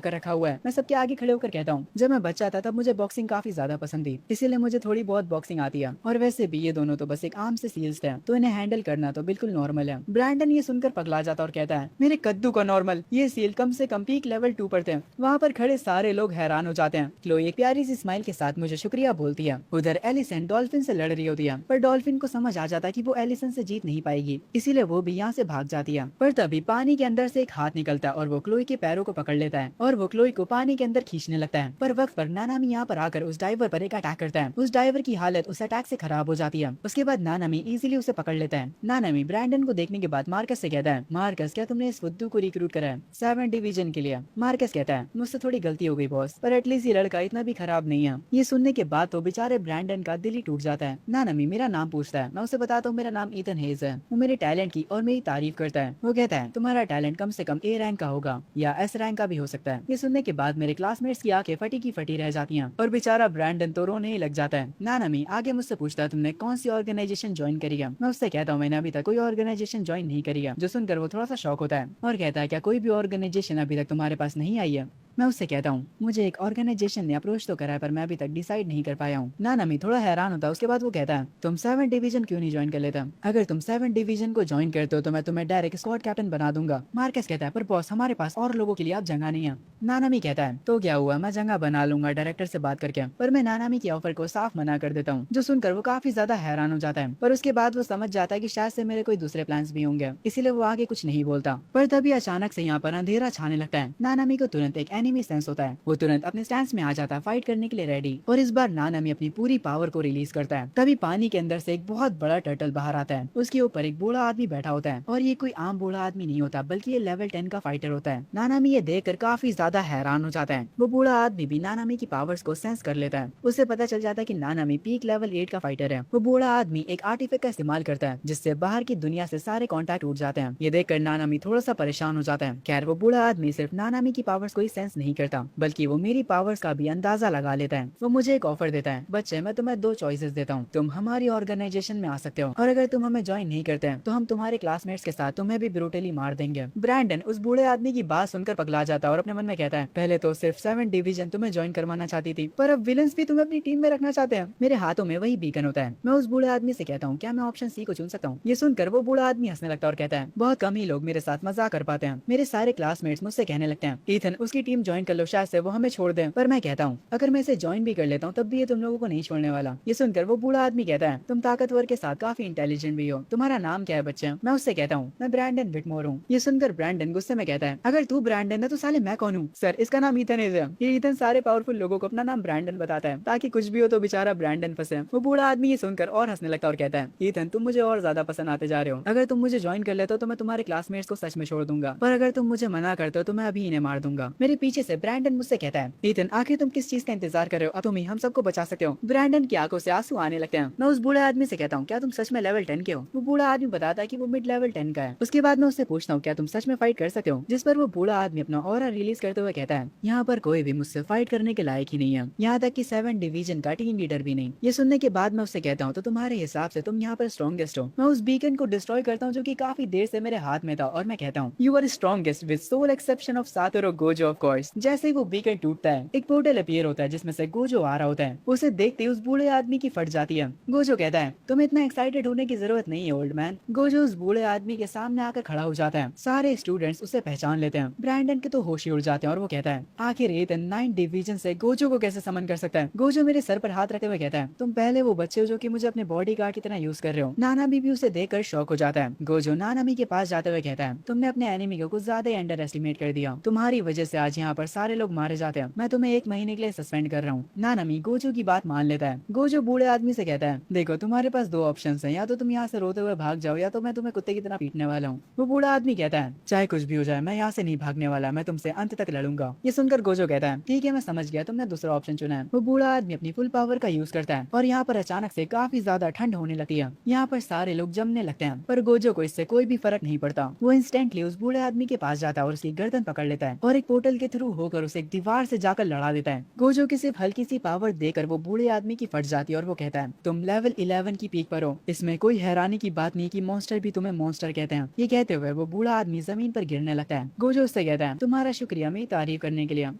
कर रखा हुआ है। मैं सबके आगे खड़े होकर कहता हूँ जब मैं बच्चा था तब मुझे बॉक्सिंग काफी ज्यादा पसंद थी, इसीलिए मुझे थोड़ी बहुत बॉक्सिंग आती है। और वैसे भी ये दोनों तो बस एक आम से सील्स थे, तो इन्हें हैंडल करना तो बिल्कुल नॉर्मल है। ब्रैंडन ये सुनकर पगला जाता और कहता है मेरे कद्दू का नॉर्मल, ये सील कम से कम पीक लेवल 2 पर थे। वहाँ पर खड़े सारे लोग हैरान हो जाते हैं। क्लोई एक प्यारी सी स्माइल के साथ मुझे शुक्रिया बोलती है। उधर एलिसन डॉल्फिन से लड़ रही होती है, पर डॉल्फिन को समझ आ जाता है कि वो एलिसन से जीत नहीं पाएगी, इसीलिए वो भी यहाँ से भाग जाती है। पर तभी पानी के अंदर से एक हाथ निकलता है और वो क्लोई के पैरों को पकड़ लेता है और वो क्लोई को पानी के अंदर खींचने लगता है। पर वक्त पर नानामी यहाँ पर आकर उस डाइवर पर एक अटैक करता है। उस डाइवर की हालत उस अटैक से खराब हो जाती है। उसके बाद नानामी इजीली उसे पकड़ लेता है। नानामी ब्रैंडन को देखने के बाद मार्कस से कहता है मार्कस क्या तुमने इस फुद्दू को रिक्रूट करा है 7 डिवीजन के लिए? मार्कस कहता है मुझसे थोड़ी गलती हो गई बॉस, पर एटलीस्ट ये लड़का इतना भी खराब नहीं है। ये सुनने के बाद तो बेचारे ब्रैंडन का दिल ही टूट जाता है। नानामी मेरा नाम पूछता है, मैं उसे बताता हूँ मेरा नाम ईथन हेज है। वो मेरे टैलेंट की और मेरी तारीफ करता है। वो कहता है तुम्हारा टैलेंट कम से कम A रैंक का होगा या S रैंक का भी हो सकता है। ये सुनने के बाद मेरे क्लासमेट्स की आंखें फटी की फटी रह जाती हैं और बेचारा ब्रैंडन तो रोने ही लग जाता है। नानामी आगे मुझसे पूछता है तुमने कौन सी ऑर्गेनाइजेशन ज्वाइन करी है? मैं उससे कहता हूँ मैंने अभी तक कोई ऑर्गेनाइजेशन ज्वाइन नहीं करी है। जो सुनकर वो थोड़ा सा शॉक होता है और कहता है क्या कोई भी ऑर्गेनाइजेशन अभी तक तुम्हारे पास नहीं आई है? मैं उससे कहता हूँ मुझे एक ऑर्गेनाइजेशन ने अप्रोच तो करा है पर मैं अभी तक डिसाइड नहीं कर पाया हूँ। नानामी थोड़ा हैरान होता है। उसके बाद वो कहता है तुम 7 डिवीजन क्यों नहीं ज्वाइन कर लेता? अगर तुम 7 डिवीजन को ज्वाइन करते हो तो मैं तुम्हें डायरेक्ट स्क्वाड कैप्टन बना दूंगा। मार्कस कहता है पर बॉस हमारे पास और लोगों के लिए अब जगह नहीं है। नानामी कहता है तो क्या हुआ, मैं जगह बना लूंगा डायरेक्टर से बात करके। पर मैं नानामी की ऑफर को साफ मना कर देता हूँ, जो सुनकर वो काफी ज्यादा हैरान हो जाता है। पर उसके बाद वो समझ जाता है कि शायद से मेरे कोई दूसरे प्लान्स भी होंगे, इसीलिए वो आगे कुछ नहीं बोलता। पर तभी अचानक से यहाँ पर अंधेरा छाने लगता है। नानामी को तुरंत एक एनिमी सेंस होता है। वो तुरंत अपने स्टैंड में आ जाता है फाइट करने के लिए रेडी, और इस बार नानामी अपनी पूरी पावर को रिलीज करता है। तभी पानी के अंदर से एक बहुत बड़ा टर्टल बाहर आता है। उसके ऊपर एक बूढ़ा आदमी बैठा होता है और ये कोई आम बूढ़ा आदमी नहीं होता बल्कि ये लेवल 10 का फाइटर होता है। नानामी ये देखकर काफी ज्यादा हैरान हो जाता है। वो बूढ़ा आदमी भी नानामी की पावर्स को सेंस कर लेता है। उसे पता चल जाता है कि नानामी पीक लेवल 8 का फाइटर है। वो बूढ़ा आदमी एक आर्टिफैक्ट का इस्तेमाल करता है जिससे बाहर की दुनिया से सारे कॉन्टैक्ट उठ जाते हैं। ये देखकर नानामी थोड़ा सा परेशान हो जाता है। खैर वो बूढ़ा आदमी सिर्फ नानामी की पावर्स को ही सेंस नहीं करता बल्कि वो मेरी पावर्स का भी अंदाजा लगा लेता है। वो मुझे एक ऑफर देता है, बच्चे मैं तुम्हें 2 चॉइसेस देता हूँ, तुम हमारी ऑर्गेनाइजेशन में आ सकते हो और अगर तुम हमें ज्वाइन नहीं करते हैं तो हम तुम्हारे क्लासमेट्स के साथ तुम्हें भी ब्रूटली मार देंगे। ब्रैंडन उस बूढ़े आदमी की बात सुनकर पगला जाता है और अपने मन में कहता है पहले तो सिर्फ 7 डिवीजन तुम्हें ज्वाइन करवाना चाहती थी, पर अब विलन्स भी तुम्हें अपनी टीम में रखना चाहते हैं। मेरे हाथों में वही बीकन होता है। मैं उस बूढ़े आदमी से कहता हूँ क्या मैं ऑप्शन सी को चुन सकता हूँ? ये सुनकर वो बूढ़ा आदमी हंसने लगता है और कहता है बहुत कम ही लोग मेरे साथ मजाक कर पाते हैं। मेरे सारे क्लासमेट्स मुझसे कहने लगते हैं ईथन उसकी टीम ज्वाइन कर लो, शायद से वो हमें छोड़ दें। पर मैं कहता हूँ अगर मैं इसे ज्वाइन भी कर लेता हूँ तब भी ये तुम लोगों को नहीं छोड़ने वाला। ये सुनकर वो बूढ़ा आदमी कहता है तुम ताकतवर के साथ काफी इंटेलिजेंट भी हो, तुम्हारा नाम क्या है बच्चे? मैं उससे कहता हूँ मैं ब्रैंडन विटमोर हूँ। ये सुनकर ब्रैंडन गुस्से में कहता है अगर तू ब्रैंडन है तो साले मैं कौन हूँ? सर इसका नाम ईथन है। ये ईथन सारे पावरफुल लोगों को अपना नाम ब्रैंडन बताता है ताकि कुछ भी हो तो बेचारा ब्रैंडन फंसे। वो बूढ़ा आदमी ये सुनकर और हंसने लगता और कहता है ईथन तुम मुझे और ज्यादा पसंद आते जा रहे हो। अगर तुम मुझे ज्वाइन कर लेते हो तो मैं तुम्हारे क्लासमेट्स को सच में छोड़ दूंगा, पर अगर तुम मुझे मना करते हो तो मैं अभी इन्हें मार दूंगा। मेरे पीछे से ब्रैंडन मुझसे कहता है ईथन आखिर तुम किस चीज का इंतजार कर रहे हो? अब तुम ही हम सबको बचा सकते हो। ब्रैंडन की आंखों से आंसू आने लगते हैं। मैं उस बूढ़े आदमी से कहता हूँ क्या तुम सच में लेवल 10 के हो? वो बूढ़ा आदमी बताता है कि वो मिड लेवल 10 का है। उसके बाद मैं उससे पूछता हूँ क्या तुम सच में फाइट कर सकते हो? जिस पर वो बूढ़ा आदमी अपना ऑरा रिलीज करते हुए कहता है यहाँ पर कोई भी मुझसे फाइट करने के लायक ही नहीं है, यहाँ तक कि 7 डिवीजन का टीम लीडर भी नहीं। ये सुनने के बाद मैं उससे कहता हूँ तो तुम्हारे हिसाब से तुम यहाँ पर स्ट्रॉन्गेस्ट हो। मैं उस बीकन को डिस्ट्रॉय करता हूँ जो कि काफी देर से मेरे हाथ में था और मैं कहता हूँ you are strongest with sole exception of Satoru Gojo of course. Universe. जैसे ही वो बीकन टूटता है एक पोर्टल अपीयर होता है जिसमें से गोजो आ रहा होता है। उसे देखते ही उस बूढ़े आदमी की फट जाती है। गोजो कहता है तुम्हें इतना एक्साइटेड होने की जरूरत नहीं है ओल्ड मैन। गोजो उस बूढ़े आदमी के सामने आकर खड़ा हो जाता है। सारे स्टूडेंट्स उसे पहचान लेते हैं। ब्रैंडन के तो होश ही उड़ जाते हैं और वो कहता है आखिर ईथन 9 डिवीजन से गोजो को कैसे समन कर सकता है। गोजो मेरे सर पर हाथ रखते हुए कहता है तुम पहले वो बच्चे हो जो कि मुझे अपने बॉडी गार्ड की तरह यूज कर रहे हो। नानामी भी उसे देखकर शॉक हो जाता है। गोजो नानामी के पास जाते हुए कहता है तुमने अपने एनिमी को कुछ ज्यादा ही अंडर एस्टिमेट कर दिया। तुम्हारी वजह से आज यहाँ पर सारे लोग मारे जाते हैं। मैं तुम्हें 1 महीने के लिए सस्पेंड कर रहा हूँ। नानामी गोजो की बात मान लेता है। गोजो बूढ़े आदमी से कहता है देखो तुम्हारे पास 2 ऑप्शन हैं, या तो तुम यहाँ से रोते हुए भाग जाओ या तो मैं तुम्हें कुत्ते की तरह पीटने वाला हूँ। वो बूढ़ा आदमी कहता है चाहे कुछ भी हो जाए मैं यहाँ से नहीं भागने वाला, मैं तुमसे अंत तक लड़ूंगा। ये सुनकर गोजो कहता है ठीक है मैं समझ गया, तुमने दूसरा ऑप्शन चुना है। वो बूढ़ा आदमी अपनी फुल पावर का यूज करता है और यहाँ पर अचानक से काफी ज्यादा ठंड होने लगती है। यहाँ पर सारे लोग जमने लगते हैं पर गोजो को इससे कोई भी फर्क नहीं पड़ता। वो इंस्टेंटली उस बूढ़े आदमी के पास जाता है और उसकी गर्दन पकड़ लेता है और एक पोर्टल के थ्रू होकर उसे एक दीवार से जाकर लड़ा देता है। गोजो की सिर्फ हल्की सी पावर देकर वो बूढ़े आदमी की फट जाती है और वो कहता है तुम लेवल 11 की पीक पर हो। इसमें कोई हैरानी की बात नहीं कि मॉन्स्टर भी तुम्हें मॉन्स्टर कहते हैं। ये कहते हुए वो बूढ़ा आदमी जमीन पर गिरने लगता है। गोजो उससे कहता है तुम्हारा शुक्रिया मेरी तारीफ करने के लिए,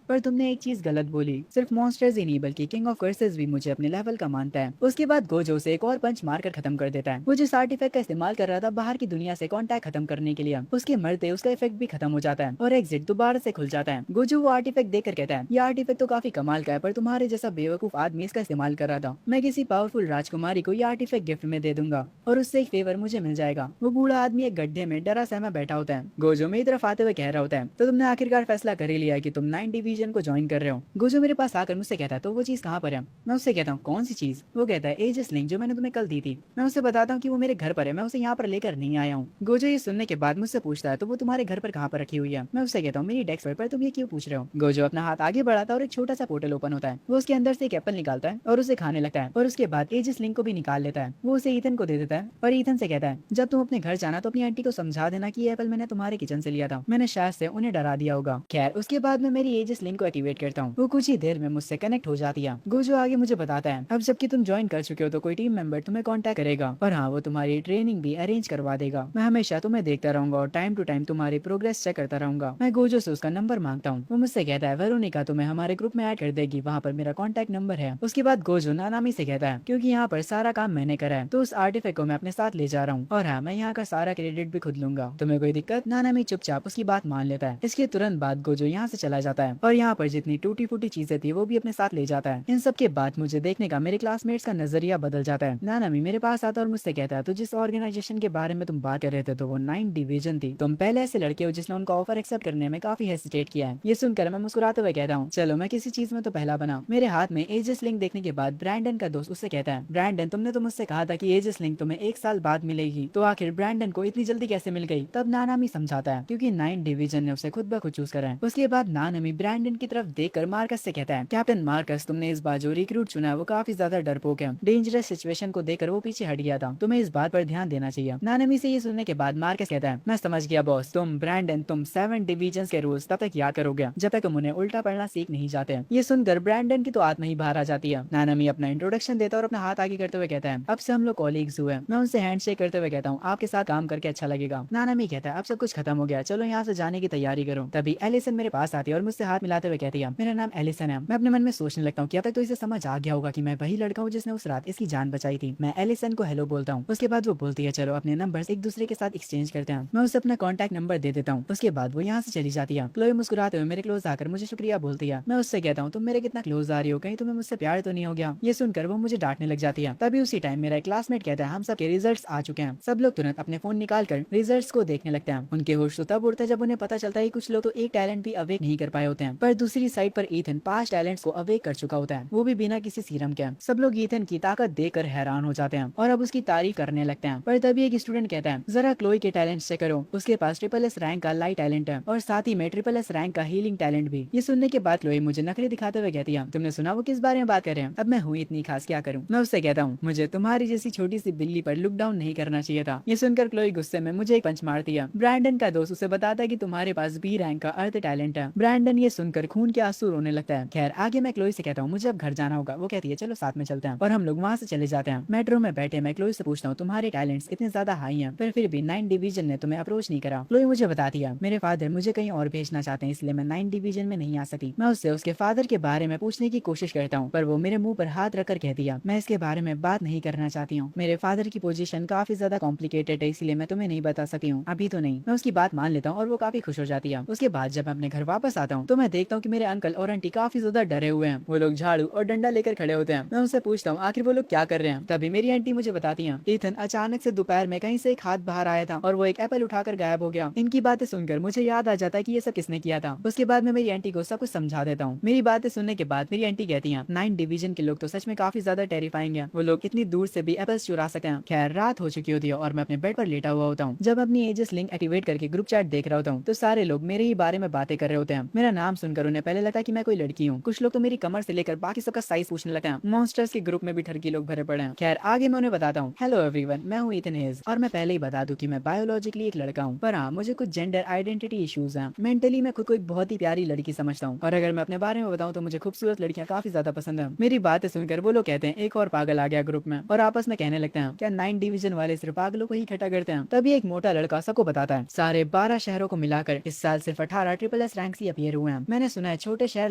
पर तुमने एक चीज गलत बोली। सिर्फ मॉन्स्टर्स ही नहीं बल्कि किंग ऑफ कर्सेस भी मुझे अपने लेवल का मानता है। उसके बाद गोजो उसे एक और पंच मारकर खत्म कर देता है। वो जिस आर्टिफैक्ट का इस्तेमाल कर रहा था बाहर की दुनिया से कांटेक्ट खत्म करने के लिए, उसके मरते उसका इफेक्ट भी खत्म हो जाता है और एग्जिट दोबारा से खुल जाता है। गोजो वो आर्टिफैक्ट देखकर कहता है ये आर्टिफैक्ट तो काफी कमाल का है पर तुम्हारे जैसा बेवकूफ आदमी इसका इस्तेमाल कर रहा था। मैं किसी पावरफुल राजकुमारी को ये आर्टिफैक्ट गिफ्ट में दे दूंगा और उससे एक फेवर मुझे मिल जाएगा। वो बूढ़ा आदमी एक गड्ढे में डरा सहमा बैठा होता है। गोजो मेरी तरफ आते हुए कह रहा होता है तो तुमने आखिरकार फैसला कर ही लिया है कि तुम 9 डिवीजन को ज्वाइन कर रहे हो। गोजो मेरे पास आकर मुझसे कहता है तो वो चीज कहाँ पर है। मैं उससे कहता हूँ कौन सी चीज। वो कहता है एजिस लिंक जो मैंने तुम्हें कल दी थी। मैं उससे बताता हूँ कि वो मेरे घर पर है, मैं उसे यहाँ पर लेकर नहीं आया हूँ। गोजो ये सुनने के बाद मुझसे पूछता है तो वो तुम्हारे घर पर कहाँ पर रखी हुई है। मैं उससे कहता हूँ मेरी डेस्क पर तुम ये क्यों पूछ रहे हो। गोजो अपना हाथ आगे बढ़ाता है और एक छोटा सा पोर्टल ओपन होता है। वो उसके अंदर से एक एप्पल निकालता है और उसे खाने लगता है और उसके बाद एजिस लिंक को भी निकाल लेता है। वो उसे ईथन को दे देता है और ईथन से कहता है जब तुम अपने घर जाना तो अपनी आंटी को समझा देना कि ये एप्पल मैंने तुम्हारे किचन से लिया था, मैंने शायद से उन्हें डरा दिया होगा। खैर उसके बाद मैं मेरी एजिस लिंक को एक्टिवेट करता हूँ। वो कुछ ही देर में मुझसे कनेक्ट हो जाती है। गोजो आगे मुझे बताता है अब जबकि तुम ज्वाइन कर चुके हो तो कोई टीम मेंबर तुम्हें कांटेक्ट करेगा और हाँ वो तुम्हारी ट्रेनिंग भी अरेंज करवा देगा। मैं हमेशा तुम्हें देखता रहूंगा और टाइम टू टाइम तुम्हारी प्रोग्रेस चेक करता रहूंगा। मैं गोजो से उसका नंबर मांगता हूँ। वो मुझसे कहता है वेरोनिका तुम्हें हमारे ग्रुप में ऐड कर देगी, वहाँ पर मेरा कॉन्टैक्ट नंबर है। उसके बाद गोजो नानामी से कहता है क्योंकि यहाँ पर सारा काम मैंने करा है तो उस आर्टिफैक्ट को मैं अपने साथ ले जा रहा हूँ और हाँ मैं यहाँ का सारा क्रेडिट भी खुद लूंगा। तुम्हें कोई दिक्कत। नानामी चुपचाप उसकी बात मान लेता है। इसके तुरंत बाद गोजो यहाँ से चला जाता है और यहाँ पर जितनी टूटी फूटी चीजें थी वो भी अपने साथ ले जाता है। इन सब के बाद मुझे देखने का मेरे क्लासमेट्स का नजरिया बदल जाता है। नानामी मेरे पास आता और मुझसे कहता है तो जिस ऑर्गेनाइजेशन के बारे में तुम बात कर रहे थे तो वो 9 डिवीजन थी। तुम पहले ऐसे लड़के हो जिसने उनका ऑफर एक्सेप्ट करने में काफी हेसिटेट किया है। ये सुनकर मैं मुस्कुराते हुए कहता हूँ चलो मैं किसी चीज में तो पहला बना। मेरे हाथ में एजिस लिंक देखने के बाद ब्रैंडन का दोस्त उससे कहता है ब्रैंडन तुमने तो मुझसे कहा था कि एजिस लिंक तुम्हें 1 साल बाद मिलेगी, तो आखिर ब्रैंडन को इतनी जल्दी कैसे मिल गई। तब नानामी समझाता है क्योंकि 9 डिवीजन ने उसे खुद ब खुद चूज करा है। उसके बाद नानामी ब्रैंडन की तरफ देखकर मार्कस से कहता है कैप्टन मार्कस तुमने इस बार जो रिक्रूट चुना है वो काफी ज्यादा डरपोक है। डेंजरस सिचुएशन को देखकर वो पीछे हट गया था, तुम्हें इस बात पर ध्यान देना चाहिए। नानामी से ये सुनने के बाद मार्कस कहता है मैं समझ गया बॉस, तुम ब्रैंडन तुम 7 डिवीजन के रूल्स तब तक याद करोगे जब तक तुम उन्हें उल्टा पढ़ना सीख नहीं जाते। ये सुनकर ब्रैंडन की तो आत्मा ही बाहर आ जाती है। नानामी अपना इंट्रोडक्शन देता है और अपना हाथ आगे करते हुए कहता है अब से हम लोग कॉलीग्स हुए। मैं उनसे हैंडशेक करते हुए कहता हूँ आपके साथ काम करके अच्छा लगेगा। नानामी कहता है अब सब कुछ खत्म हो गया, चलो यहाँ से जाने की तैयारी करो। तभी एलिसन मेरे पास आती है और मुझसे हाथ मिलाते हुए कहती है मेरा नाम एलिसन है। मैं अपने मन में सोचने लगता हूँ कि अब तक तो इसे समझ आ गया होगा कि मैं वही लड़का हूँ जिसने उस रात इसकी जान बचाई थी। मैं एलिसन को हेलो बोलता हूँ। उसके बाद वो बोलती है चलो अपने नंबर एक दूसरे के साथ एक्सचेंज करते हैं। मैं उसे अपना कॉन्टैक्ट नंबर दे देता हूँ। उसके बाद वो यहाँ से चली जाती है। क्लोई मुस्कुराते हुए मेरे क्लोज आकर मुझे शुक्रिया बोलती है। मैं उससे कहता हूँ तुम मेरे कितना क्लोज आ रही हो, कहीं तुम्हें मुझसे प्यार तो नहीं हो गया। ये सुनकर वो मुझे डांटने लग जाती है। तभी उसी टाइम मेरा क्लासमेट कहता है हम सब के रिजल्ट्स आ चुके हैं। सब लोग तुरंत अपने फोन निकाल कर रिजल्ट्स को देखने लगते हैं। उनके होश तो तब उड़ते हैं जब उन्हें पता चलता है कुछ लोग तो एक टैलेंट भी अवेक नहीं कर पाए होते हैं, पर दूसरी साइड पर ईथन 5 टैलेंट्स को अवेक कर चुका होता है, वो भी बिना किसी सीरम के। सब लोग ईथन की ताकत देखकर हैरान हो जाते हैं और अब उसकी तारीफ करने लगते हैं। पर तभी एक स्टूडेंट कहता है जरा क्लोई के टैलेंट से करो, उसके पास SSS रैंक का लाइट टैलेंट है और साथ ही में SSS रैंक का हीलिंग टैलेंट भी। ये सुनने के बाद क्लोई मुझे नखरे दिखाते हुए कहती है तुमने सुना वो किस बारे में बात कर रहे हैं। अब मैं हुई इतनी खास क्या करूँ। मैं उससे कहता हूँ मुझे तुम्हारी जैसी छोटी सी बिल्ली पर लुक डाउन नहीं करना चाहिए था। ये सुनकर क्लोई गुस्से में मुझे एक पंच मारती है। ब्रैंडन का दोस्त उसे बताता है कि तुम्हारे पास B रैंक का अर्थ टैलेंट है। ब्रैंडन ये सुनकर खून के आंसू रोने लगता है। खैर आगे मैं क्लोई से कहता हूँ मुझे अब घर जाना होगा। वो कहती है चलो साथ में चलते हैं और हम लोग वहाँ से चले जाते हैं। मेट्रो में बैठे मैं क्लोई से पूछता हूँ तुम्हारे टैलेंट्स इतने ज्यादा हाई हैं फिर भी 9 डिवीजन ने तुम्हें अप्रोच नहीं करा। क्लोई मुझे बताती है मेरे फादर मुझे कहीं और भेजना चाहते हैं इसलिए मैं 9 डिवीजन में नहीं आ सकती। मैं उससे उसके फादर के बारे में पूछने की कोशिश करता हूँ, पर वो मेरे मुंह पर हाथ रखकर कहती है मैं इसके बारे में बात नहीं करना चाहती हूँ। मेरे फादर की पोजीशन काफी ज्यादा कॉम्प्लिकेटेड है, इसलिए मैं तुम्हें नहीं बता सकती हूँ, अभी तो नहीं। मैं उसकी बात मान लेता हूँ और वो काफी खुश हो जाती है। उसके बाद जब मैं अपने घर वापस आता हूँ तो मैं देखता हूँ कि मेरे अंकल और आंटी काफी ज्यादा डरे हुए हैं। वो लोग झाड़ू और डंडा लेकर खड़े होते हैं। मैं उनसे पूछता हूँ आखिर वो लोग क्या कर रहे हैं। तभी मेरी आंटी मुझे बताती है ईथन अचानक से दोपहर में कहीं से एक हाथ बाहर आया था और वो एक एप्पल उठाकर गायब हो गया। इनकी बातें सुनकर मुझे याद आ जाता है कि ये सब किसने किया था। उसके बाद मैं मेरी आंटी को सब कुछ समझा देता हूँ। मेरी बातें सुनने के बाद मेरी आंटी कहती है 9 डिवीजन के लोग तो सच में काफी ज्यादा टेरिफाइंग है, वो लोग कितनी दूर से भी एप्पल्स चुरा सकते हैं। खैर रात हो चुकी होती है और मैं अपने बेड पर लेटा हुआ होता हूँ। जब अपनी एजेस लिंक एक्टिवेट करके ग्रुप चैट देख रहा होता हूँ तो सारे लोग मेरे ही बारे में बातें कर रहे होते हैं। मेरा नाम सुनकर उन्हें पहले लगा कि मैं कोई लड़की हूँ। कुछ लोग तो मेरी कमर से लेकर बाकी सबका साइज पूछने लगे हैं। मॉन्स्टर्स के ग्रुप में भी ठरकी लोग भरे पड़े हैं। खैर आगे मैं उन्हें बताता हूँ हेलो एवरीवन, मैं हूँ ईथन हेज और मैं पहले ही बता दूं कि मैं बायोलॉजिकली एक लड़का हूँ, पर हाँ मुझे कुछ जेंडर आइडेंटिटी इश्यूज हैं। मेंटली मैं खुद को एक बहुत ही प्यारी लड़की समझता हूँ और अगर मैं अपने बारे में बताऊँ तो मुझे खूबसूरत लड़कियां काफी ज्यादा पसंद है। मेरी बातें सुनकर वो लोग कहते हैं एक और पागल आ गया ग्रुप में और आपस में कहने लगते हैं क्या 9 डिवीजन वाले सिर्फ पागलों को ही इकट्ठा करते हैं। तभी एक मोटा लड़का सबको बताता है सारे 12 शहरों को मिलाकर इस साल सिर्फ 18 ट्रिपल एस रैंक ही अपीयर हुए हैं। मैंने सुना है छोटे शहर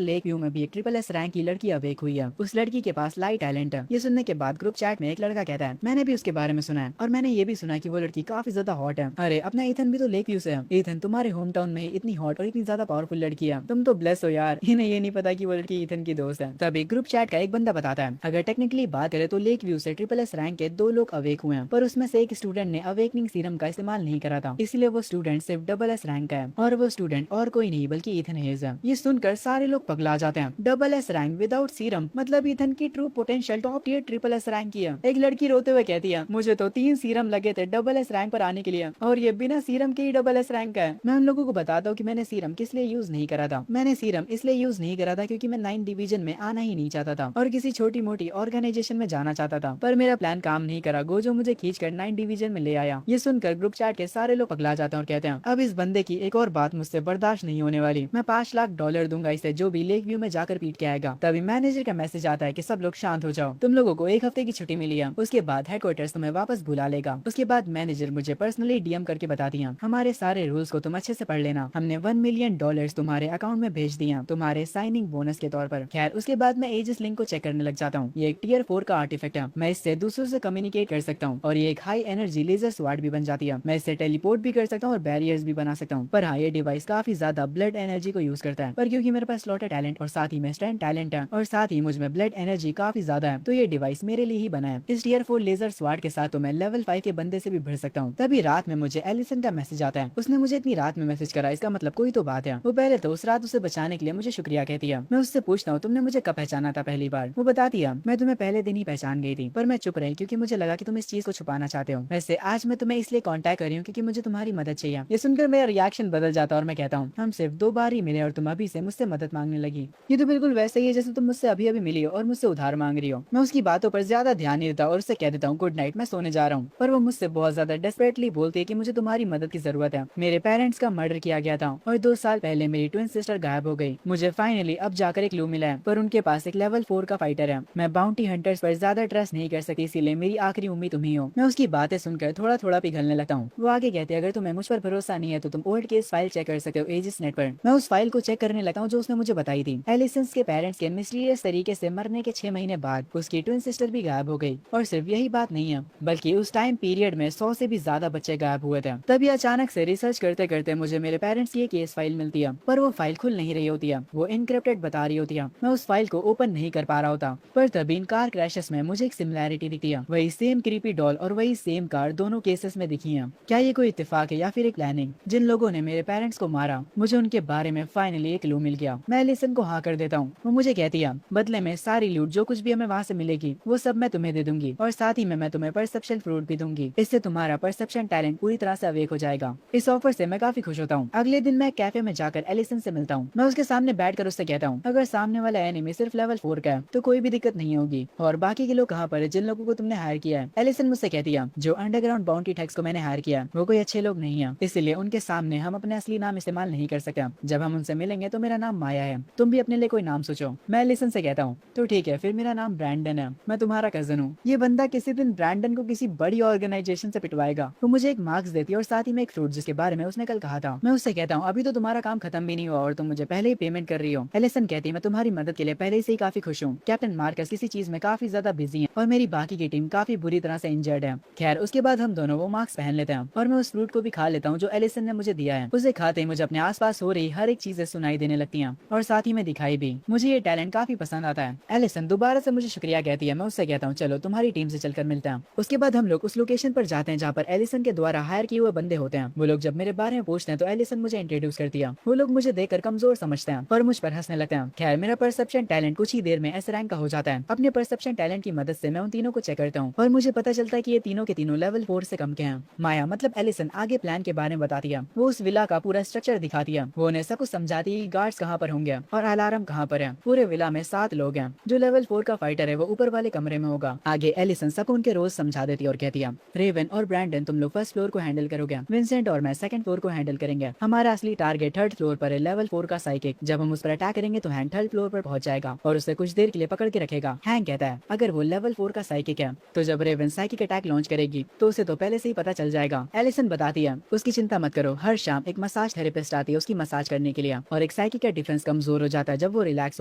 लेक व्यू में भी एक ट्रिपल एस रैंक की लड़की अवेक हुई है। उस लड़की के पास लाइट टैलेंट है। ये सुनने के बाद ग्रुप चैट में एक लड़का कहता है मैंने भी उसके बारे में सुना है और मैंने ये भी सुना कि वो लड़की काफी ज्यादा हॉट है। अरे अपना ईथन भी तो लेक व्यू से है। ईथन तुम्हारे होम टाउन में इतनी हॉट और इतनी ज्यादा पावरफुल लड़की है, तुम तो ब्लेस हो यार। इन्हें ये नहीं पता कि वो लड़की ईथन की दोस्त है। तभी ग्रुप चैट का एक बंदा बताता है अगर टेक्निकली बात करें तो लेक व्यू से ट्रिपल एस रैंक के 2 लोग अवेक हुए हैं, पर उसमें से एक स्टूडेंट ने अवेकनिंग सीरम का इस्तेमाल नहीं करा था, इसलिए वो स्टूडेंट सिर्फ डबल एस रैंक का है और वो स्टूडेंट और कोई नहीं बल्कि ईथन हेज है। ये सुनकर सारे लोग पगला जाते हैं। Double S rank without serum मतलब ईथन की true potential top tier triple S rank की है। एक लड़की रोते हुए कहती है मुझे तो 3 सीरम लगे थे डबल एस रैंक पर आने के लिए और ये बिना सीरम के ही डबल एस रैंक का है। मैं उन लोगों को बताता हूँ कि मैंने सीरम किस लिए यूज नहीं करा था। मैंने सीरम इसलिए यूज नहीं करा था क्योंकि मैं 9 डिवीजन में आना ही नहीं चाहता था और किसी छोटी मोटी ऑर्गेनाइजेशन में जाना चाहता था, पर मेरा प्लान काम नहीं करा। गोजो मुझे खींचकर 9 डिवीजन में ले आया। ये सुनकर ग्रुप चैट के सारे लोग पगला जाते हैं और कहते हैं अब इस बंदे की एक और बात मुझसे बर्दाश्त नहीं होने वाली। मैं $5 लाख दूंगा इसे जो भी लेक व्यू में जाकर पीट के आएगा। तभी मैनेजर का मैसेज आता है कि सब लोग शांत हो जाओ, तुम लोगों को 1 हफ्ते की छुट्टी मिली है, उसके बाद हेडक्वार्टर्स तुम्हें वापस बुला लेगा। उसके बाद मैनेजर मुझे पर्सनली डीएम करके बता दिया हमारे सारे रूल्स को तुम अच्छे से पढ़ लेना, हमने $1 मिलियन तुम्हारे अकाउंट में भेज दिया तुम्हारे साइनिंग बोनस के तौर पर। खैर उसके बाद मैं एजिस लिंक को चेक करने लग जाता हूँ। ये एक टियर 4 का आर्टिफैक्ट है। मैं इससे दूसरों से कम्युनिकेट कर सकता हूँ और ये एक हाई एनर्जी लेजर स्वाड भी बन जाती है। मैं इससे टेलीपोर्ट भी कर सकता हूँ और बैरियर्स भी बना सकता हूँ। पर हाँ ये डिवाइस काफी ज्यादा ब्लड एनर्जी को यूज करता है, पर क्योंकि मेरे पास स्लॉटर टैलेंट और साथ ही में स्ट्रेंथ टैलेंट है और साथ ही मुझ में ब्लड एनर्जी काफी ज्यादा है, तो ये डिवाइस मेरे लिए ही बना है। इस टियर 4 लेजर स्वाड के साथ तो मैं लेवल 5 के बंदे से भी भिड़ सकता हूँ। तभी रात में मुझे एलिसन का मैसेज आता है। उसने मुझे इतनी रात में मैसेज करा, इसका मतलब कोई तो बात है। वो पहले तो उस रात उसे बचाने के लिए मुझे शुक्रिया कहती है। मैं उससे पूछता हूँ तुमने मुझे कब पहचाना था पहली बार। वो बताती है मैं तुम्हें पहले दिन ही पहचान गई थी, पर मैं चुप रही क्योंकि मुझे लगा कि तुम इस चीज को छुपाना चाहते हो। वैसे आज मैं तुम्हें इसलिए कांटेक्ट कर रही हूँ क्योंकि मुझे तुम्हारी मदद चाहिए। ये सुनकर मेरा रिएक्शन बदल जाता और मैं कहता हूँ हम सिर्फ 2 बार ही मिले और तुम अभी से मुझसे मदद मांगने लगी। ये तो बिल्कुल वैसे ही है जैसे तुम मुझसे अभी अभी मिली हो और मुझसे उधार मांग रही हो। मैं उसकी बातों पर ज्यादा ध्यान नहीं देता और उससे कह देता हूँ गुड नाइट, मैं सोने जा रहा हूँ। पर वो मुझसे बहुत ज्यादा डेस्परेटली बोलती है कि मुझे तुम्हारी मदद की जरूरत है। मेरे पेरेंट्स का मर्डर किया गया था और 2 साल पहले मेरी ट्विन सिस्टर गायब हो गई। मुझे फाइनली अब जाकर एक क्लू मिला है, पर उनके पास एक लेवल 4 का फाइटर है। मैं बाउंटी हंटर्स पर ज्यादा ट्रस्ट नहीं कर सकती, इसीलिए मेरी आखिरी उम्मीद तुम ही हो। मैं उसकी बातें सुनकर थोड़ा थोड़ा पिघलने लगता हूँ। वो आगे कहते हैं अगर तुम्हें मुझ पर भरोसा नहीं है तो तुम ओल्ड केस फाइल चेक कर सकते हो एजिस नेट पर। मैं उस फाइल को चेक करने लगता हूँ जो उसने मुझे बताई थी। एलिसन के पेरेंट्स के मिस्टीरियस तरीके से मरने के 6 महीने बाद उसकी ट्विन सिस्टर भी गायब हो गई। और सिर्फ यही बात नहीं है बल्कि उस टाइम पीरियड में 100 से भी ज्यादा बच्चे गायब हुए थे। तभी अचानक से रिसर्च करते करते मुझे मेरे पेरेंट्स की एक केस फाइल मिलती है, पर वो फाइल खुल नहीं रही होती है, वो इनक्रिप्टेड बता रही होती है। मैं उस फाइल को ओपन नहीं कर पा रहा होता, पर तभी इन कार क्रैशेस में मुझे एक सिमिलैरिटी दिखती है। वही सेम क्रीपी डॉल और वही सेम कार दोनों केसेस में दिखी है। क्या ये कोई इत्तेफाक है या फिर एक प्लानिंग? जिन लोगों ने मेरे पेरेंट्स को मारा मुझे उनके बारे में फाइनली एक क्लू मिल गया। मैं एलिसन को हाँ कर देता हूँ। वो मुझे कहती है बदले में सारी लूट जो कुछ भी हमें वहाँ से मिलेगी वो सब मैं तुम्हें दे दूंगी और साथ ही में मैं तुम्हें परसेप्शन फ्रूट भी दूंगी। इससे तुम्हारा परसेप्शन टैलेंट पूरी तरह से अवेक हो जाएगा। इस ऑफर से मैं काफी खुश होता हूँ। अगले दिन मैं कैफे में जाकर एलिसन से मिलता हूँ। मैं उसके सामने बैठकर उससे कहता हूँ अगर सामने वाला एनिमी सिर्फ लेवल 4 का है तो कोई भी दिक्कत नहीं होगी। और बाकी के लोग कहाँ पर है जिन लोगों को तुमने हायर किया है? एलिसन मुझसे कहती है जो अंडरग्राउंड बाउंटी टैक्स को मैंने हायर किया है वो कोई अच्छे लोग नहीं है, इसलिए उनके सामने हम अपने असली नाम इस्तेमाल नहीं कर सकते। जब हम उनसे मिलेंगे तो मेरा नाम माया है, तुम भी अपने लिए कोई नाम सोचो। मैं एलिसन से कहता हूँ तो ठीक है फिर मेरा नाम ब्रैंडन है, मैं तुम्हारा कजन हूँ। ये बंदा किसी दिन ब्रैंडन को किसी बड़ी ऑर्गेनाइजेशन से पिटवाएगा। वो मुझे एक मार्क्स देती है और साथ ही में एक फ्रूट जिसके बारे में उसने कल कहा था। मैं उससे कहता हूँ अभी तो तुम्हारा काम खत्म खत्म भी नहीं हुआ और तुम मुझे पहले ही पेमेंट कर रही हो। एलिसन कहती है मैं तुम्हारी मदद के लिए पहले से ही काफी खुश हूँ। कैप्टन मार्कस किसी चीज में काफी ज्यादा बिजी है और मेरी बाकी की टीम काफी बुरी तरह से इंजर्ड है। खैर उसके बाद हम दोनों वो मास्क पहन लेते हैं और मैं उस फ्रूट को भी खा लेता हूँ जो एलिसन ने मुझे दिया है। उसे खाते ही मुझे अपने आसपास हो रही हर एक चीजें सुनाई देने लगती हैं और साथ ही में दिखाई भी। मुझे ये टैलेंट काफी पसंद आता है। एलिसन दोबारा से मुझे शुक्रिया कहती है। मैं उससे कहता हूँ चलो तुम्हारी टीम से चलकर मिलते हैं। उसके बाद हम लोग उस लोकेशन पर जाते हैं जहाँ पर एलिसन के द्वारा हायर किए हुए बंदे होते हैं। वो लोग जब मेरे बारे में पूछते हैं तो एलिसन मुझे इंट्रोड्यूस करती है। वो लोग मुझे देखकर कमजोर समझते हैं और मुझ पर हंसने लगते हैं। खैर मेरा परसेप्शन टैलेंट कुछ ही देर में एस रैंक का हो जाता है। अपने परसेप्शन टैलेंट की मदद से मैं उन तीनों को चेक करता हूँ और मुझे पता चलता है कि ये तीनों के तीनों लेवल 4 से कम के हैं। माया मतलब एलिसन आगे प्लान के बारे में बताती है। वो उस विला का पूरा स्ट्रक्चर दिखाती है। वो उन्हें सब कुछ समझाती है गार्ड्स कहाँ पर होंगे और अलार्म कहाँ पर है। पूरे विला में 7 लोग हैं। जो लेवल 4 का फाइटर है वो ऊपर वाले कमरे में होगा। आगे एलिसन सबको उनके रोज समझा देती है और कहती है रेवन और ब्रैंडन तुम लोग फर्स्ट फ्लोर को हैंडल करोगे, विंसेंट और मैं सेकंड फ्लोर को हैंडल करेंगे। हमारा असली टारगेट थर्ड फ्लोर पर है लेवल 4 का साइकिक। जब हम उस पर अटैक करेंगे तो हैंक थर्ड फ्लोर पर पहुंच जाएगा और उसे कुछ देर के लिए पकड़ के रखेगा। हैंक कहता है अगर वो लेवल 4 का साइकिक है तो जब रेवन साइकिक अटैक लॉन्च करेगी तो उसे तो पहले से ही पता चल जाएगा। एलिसन बताती है उसकी चिंता मत करो, हर शाम एक मसाज थेरेपिस्ट आती है उसकी मसाज करने के लिए और एक साइकिक का डिफेंस कमजोर हो जाता है जब वो रिलैक्स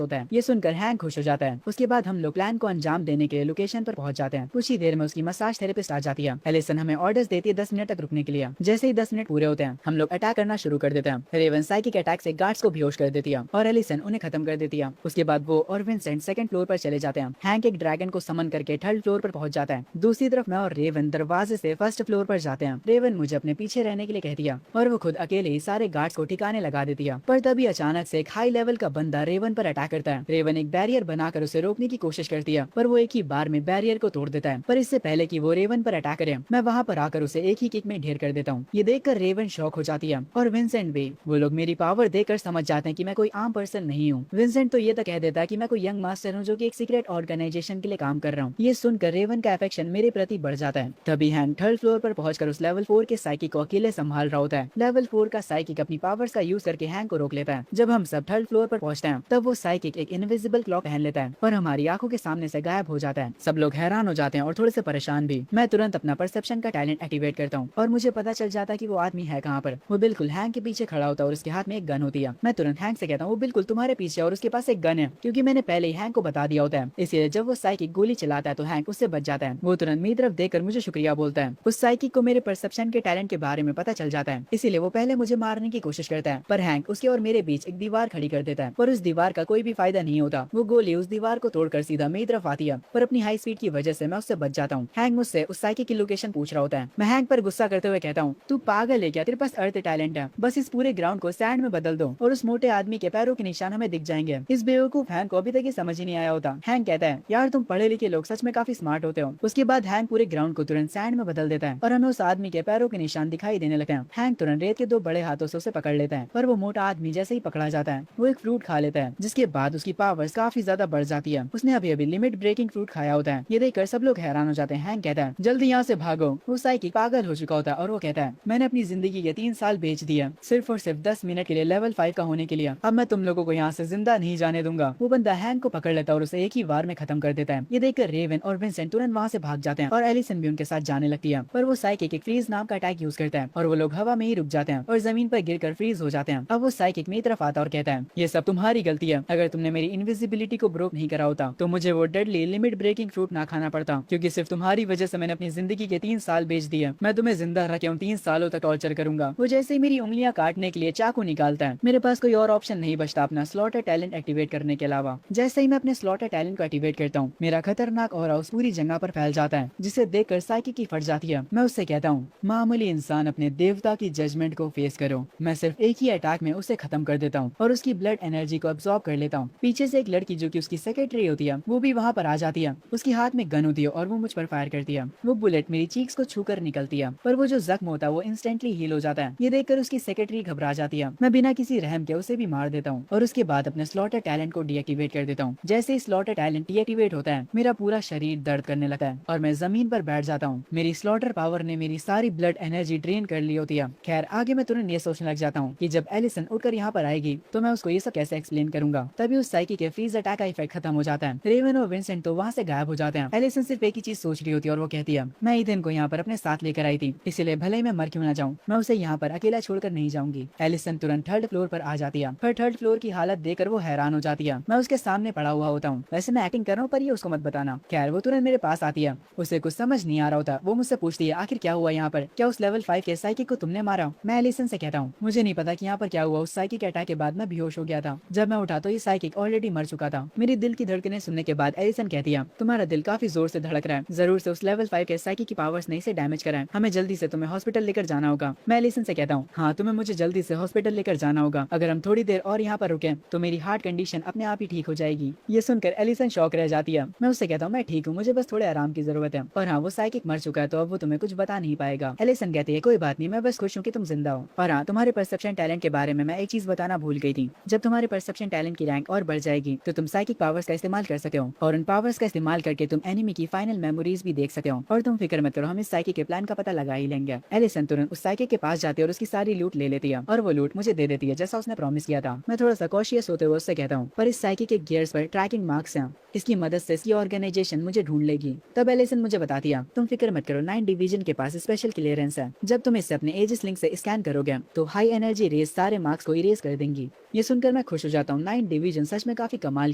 होता है। ये सुनकर हैंक खुश हो जाता है। उसके बाद हम लोग प्लान को अंजाम देने के लिए लोकेशन पर पहुंच जाते हैं। कुछ ही देर में उसकी मसाज थेरेपिस्ट आ जाती है। एलिसन हमें ऑर्डर्स देती है 10 मिनट तक रुकने के लिए। जैसे ही 10 मिनट पूरे होते हैं हम लोग अटैक करना शुरू कर देते हैं। रेवन साइकिक अटैक से गार्ड्स को बेहोश कर देती है और एलिसन उन्हें खत्म कर देती है। उसके बाद वो और विंसेंट सेकंड फ्लोर पर चले जाते हैं। हैंक एक ड्रैगन को समन करके थर्ड फ्लोर पर पहुंच जाता है। दूसरी तरफ मैं और रेवन दरवाजे से फर्स्ट फ्लोर पर जाते हैं। रेवन मुझे अपने पीछे रहने के लिए कहती है और वो खुद अकेले ही सारे गार्ड्स को ठिकाने लगा देती है। पर तभी अचानक से एक हाई लेवल का बंदा रेवन पर अटैक करता है। रेवन एक बैरियर बनाकर उसे रोकने की कोशिश करती है पर वो एक ही बार में बैरियर को तोड़ देता है। पर इससे पहले कि वो रेवन पर अटैक करे मैं वहाँ पर आकर उसे एक ही किक में ढेर कर देता हूँ। ये देखकर रेवन शॉक हो जाती है और विंसेंट भी। वो लोग मेरी पावर देखकर समझ जाते हैं कि मैं कोई आम पर्सन नहीं हूँ। विंसेंट तो ये तक कह देता है कि मैं कोई यंग मास्टर हूँ जो कि एक सीक्रेट ऑर्गेनाइजेशन के लिए काम कर रहा हूँ। ये सुनकर रेवन का अफेक्शन मेरे प्रति बढ़ जाता है। तभी हैंक थर्ड फ्लोर पर पहुंचकर उस लेवल 4 के साइकिक को अकेले संभाल रहा होता है। लेवल 4 का साइकिक अपनी पावर्स का यूज करके हैंक को रोक लेता है। जब हम सब थर्ड फ्लोर पर पहुंचते हैं तब वो साइकिक एक इनविजिबल क्लॉक पहन लेता है और हमारी आंखों के सामने से गायब हो जाता है। सब लोग हैरान हो जाते हैं और थोड़े से परेशान भी। मैं तुरंत अपना परसेप्शन का टैलेंट एक्टिवेट करता हूँ और मुझे पता चल जाता है कि वो आदमी है कहाँ पर। वो बिल्कुल हैंक के पीछे खड़ा होता है और उसके हाथ में एक गन होती है। मैं तुरंत हैंक से कहता हूँ वो बिल्कुल तुम्हारे पीछे और उसके पास एक गन है, क्योंकि मैंने पहले ही हैंक को बता दिया होता है। इसलिए जब वो साइकिक गोली चलाता है तो हैंक उससे बच जाता है। वो तुरंत मेरी तरफ देखकर मुझे शुक्रिया बोलता है। उस साइकिक को मेरे परसेप्शन के टैलेंट के बारे में पता चल जाता है, इसीलिए वो पहले मुझे मारने की कोशिश करता है पर हैंक उसके और मेरे बीच एक दीवार खड़ी कर देता है। पर उस दीवार का कोई भी फायदा नहीं होता। वो गोली उस दीवार को तोड़कर सीधा मेरी तरफ आती है पर अपनी हाई स्पीड की वजह से मैं उससे बच जाता हूँ। हैंक मुझसे उस साइकिक की लोकेशन पूछ रहा होता है। मैं हैंक पर गुस्सा करते हुए कहता हूँ तू पागल है क्या, तेरे पास अर्थ टैलेंट है, बस इस पूरे ग्राउंड को सैंड में बदल दो और उस मोटे आदमी के पैरों के निशान हमें दिख जाएंगे। इस बेवकूफ हैंक को अभी तक ये समझ ही नहीं आया होता। हैंक कहता है यार तुम पढ़े लिखे लोग सच में काफी स्मार्ट होते हो। उसके बाद हैंक पूरे ग्राउंड को तुरंत सैंड में बदल देता है और हमें उस आदमी के पैरों के निशान दिखाई देने लगते हैं। हैंक तुरंत रेत के 2 बड़े हाथों से उसे पकड़ लेता है पर वो मोटा आदमी जैसे ही पकड़ा जाता है वो एक फ्रूट खा लेता है, जिसके बाद उसकी पावर्स काफी ज्यादा बढ़ जाती है। उसने अभी अभी लिमिट ब्रेकिंग फ्रूट खाया होता है। ये देखकर सब लोग हैरान हो जाते हैं। हैंक कहता है जल्दी यहाँ से भागो। वो साइकिक पागल हो चुका होता है और वो कहता है मैंने अपनी जिंदगी के 3 साल बेच दिया सिर्फ और सिर्फ 10 मिनट के लिए लेवल 5 का होने के लिए। अब मैं तुम लोगों को यहाँ से जिंदा नहीं जाने दूंगा। वो बंदा हैंक को पकड़ लेता है और उसे एक ही बार में खत्म कर देता है। ये देखकर रेवन और विंसेंट तुरंत वहाँ से भाग जाते हैं और एलिसन भी उनके साथ जाने लगती है। पर वो साइकिक एक फ्रीज नाम का अटैक यूज करता है और वो लोग हवा में ही रुक जाते हैं और जमीन पर गिरकर फ्रीज हो जाते हैं। अब वो साइकिक मेरी तरफ आता और कहता है ये सब तुम्हारी गलती है। अगर तुमने मेरी इनविजिबिलिटी को ब्रोक नहीं करा होता तो मुझे वो डेडली लिमिट ब्रेकिंग फ्रूट ना खाना पड़ता, क्योंकि सिर्फ तुम्हारी वजह से मैंने अपनी जिंदगी के 3 साल बेच दिए। मैं तुम्हें जिंदा रह के उन 3 सालों तक टॉर्चर करूंगा। वो जैसे ही मेरी उंगलियां काटने के लिए चाकू निकालता है मेरे पास कोई और ऑप्शन नहीं बचता अपना स्लॉटर टैलेंट एक्टिवेट करने के अलावा। जैसे ही मैं अपने स्लॉटर टैलेंट को एक्टिवेट करता हूँ मेरा खतरनाक ऑरा उस पूरी जगह पर फैल जाता है, जिसे देखकर साइकिक की फट जाती है। मैं उससे कहता हूँ मामूली इंसान अपने देवता की जजमेंट को फेस करो। मैं सिर्फ एक ही अटैक में उसे खत्म कर देता हूँ और उसकी ब्लड एनर्जी को अब्सॉर्ब कर लेता हूँ। पीछे से एक लड़की जो कि उसकी सेक्रेटरी होती है वो भी वहाँ पर आ जाती है। उसके हाथ में गन होती है और वो मुझ पर फायर करती है। वो बुलेट मेरी चीक्स को छूकर निकलती है पर वो जो जख्म होता है वो इंस्टेंटली हील हो जाता है। ये देखकर उसकी सेक्रेटरी घबरा जाती है। मैं बिना किसी रहम के उसे भी मार देता हूँ और उसके बाद अपने स्लॉटर टैलेंट को डीएक्टिवेट कर देता हूँ। जैसे ही स्लॉटर टैलेंट डीएक्टिवेट होता है मेरा पूरा शरीर दर्द करने लगता है और मैं जमीन पर बैठ जाता हूँ। मेरी स्लॉटर पावर ने मेरी सारी ब्लड एनर्जी ड्रेन कर ली होती है। खैर आगे मैं तुरंत ये सोचने लग जाता हूँ कि जब एलिसन उठकर यहाँ पर आएगी तो मैं उसको ये सब कैसे एक्सप्लेन करूंगा। तभी उस साइकिक के फ्रीज अटैक का इफेक्ट खत्म हो जाता है। रेवन और विंसेंट तो वहाँ से गायब हो जाते हैं। एलिसन सिर्फ एक ही चीज सोच रही होती है और वो कहती है मैं ईथन को यहाँ पर अपने साथ लेकर आई थी, इसलिए भले ही मैं मर क्यों ना जाऊँ मैं उसे यहाँ पर अकेला छोड़कर नहीं जाऊंगी। एलिसन तुरंत थर्ड फ्लोर पर आ जाती है। पर थर्ड फ्लोर की हालत देखकर वो हैरान हो जाती है। मैं उसके सामने पड़ा हुआ होता हूँ। वैसे मैं एक्टिंग कर रहा हूँ पर ये उसको मत बताना। खैर वो तुरंत मेरे पास आती है। उसे कुछ समझ नहीं आ रहा होता। वो मुझसे पूछती है आखिर क्या हुआ यहाँ पर, क्या उस लेवल 5 के साइकिक को तुमने मारा? मैं एलिसन से कहता हूँ मुझे नहीं पता कि यहाँ पर क्या हुआ, उस साइकिक अटैक के बाद मैं बेहोश हो गया था। जब मैं उठा तो ये साइकिक ऑलरेडी मर चुका था। मेरी दिल की धड़कनें सुनने के बाद एलिसन कहती है तुम्हारा दिल काफी जोर से धड़क रहा है, जरूर से उस लेवल 5 के साइकिक की पावर्स ने इसे डैमेज करा है। हमें जल्दी से तुम्हें हॉस्पिटल लेकर जाना होगा। मैं एलिसन से कहता हूँ हाँ तुम्हें मुझे जल्दी से हॉस्पिटल लेकर जाना होगा। अगर हम थोड़ी देर और यहाँ पर रुके तो मेरी हार्ट कंडीशन अपने आप ही ठीक हो जाएगी। ये सुनकर एलिसन शॉक रह जाती है। मैं उससे कहता हूँ मैं ठीक हूँ, मुझे बस थोड़े आराम की जरूरत है। और हाँ वो साइकिक मर चुका है तो अब वो तुम्हें कुछ बता नहीं पाएगा। एलिसन कहती है कोई बात नहीं, मैं बस खुश हूँ कि तुम जिंदा हो। और हाँ तुम्हारे परसेप्शन टैलेंट के बारे में मैं एक चीज बताना भूल गई थी। जब तुम्हारे परसेप्शन टैलेंट की रैंक और बढ़ जाएगी तो तुम साइकिक पावर्स का इस्तेमाल कर सकते हो और उन पावर्स का इस्तेमाल करके तुम एनिमी की फाइनल मेमोरीज भी देख सकते हो। और तुम फिक्र मत करो, हम इस साइकिक के प्लान का पता लगा ही लेंगे। एलिसन तुरंत उस साइकिक के पास जाती है और उसकी सारी लूट ले लेती है और वो लूट मुझे दे देती है जैसा उसने प्रॉमिस किया था। मैं थोड़ा सा कॉशियस होते हुए उससे कहता हूँ पर इस साइकिक के गियर्स पर ट्रैकिंग मार्क्स हैं, इसकी मदद से इसकी ऑर्गेनाइजेशन मुझे ढूंढ लेगी। तब एलिसन मुझे बताती है तुम फिक्र मत करो, 9 डिवीजन के पास स्पेशल क्लियरेंस है। जब तुम इससे अपने एजिस लिंक से स्कैन करोगे तो हाई एनर्जी रेज सारे मार्क्स को इरेज कर देंगी। ये सुनकर मैं खुश हो जाता हूँ। 9 डिवीजन सच में काफी कमाल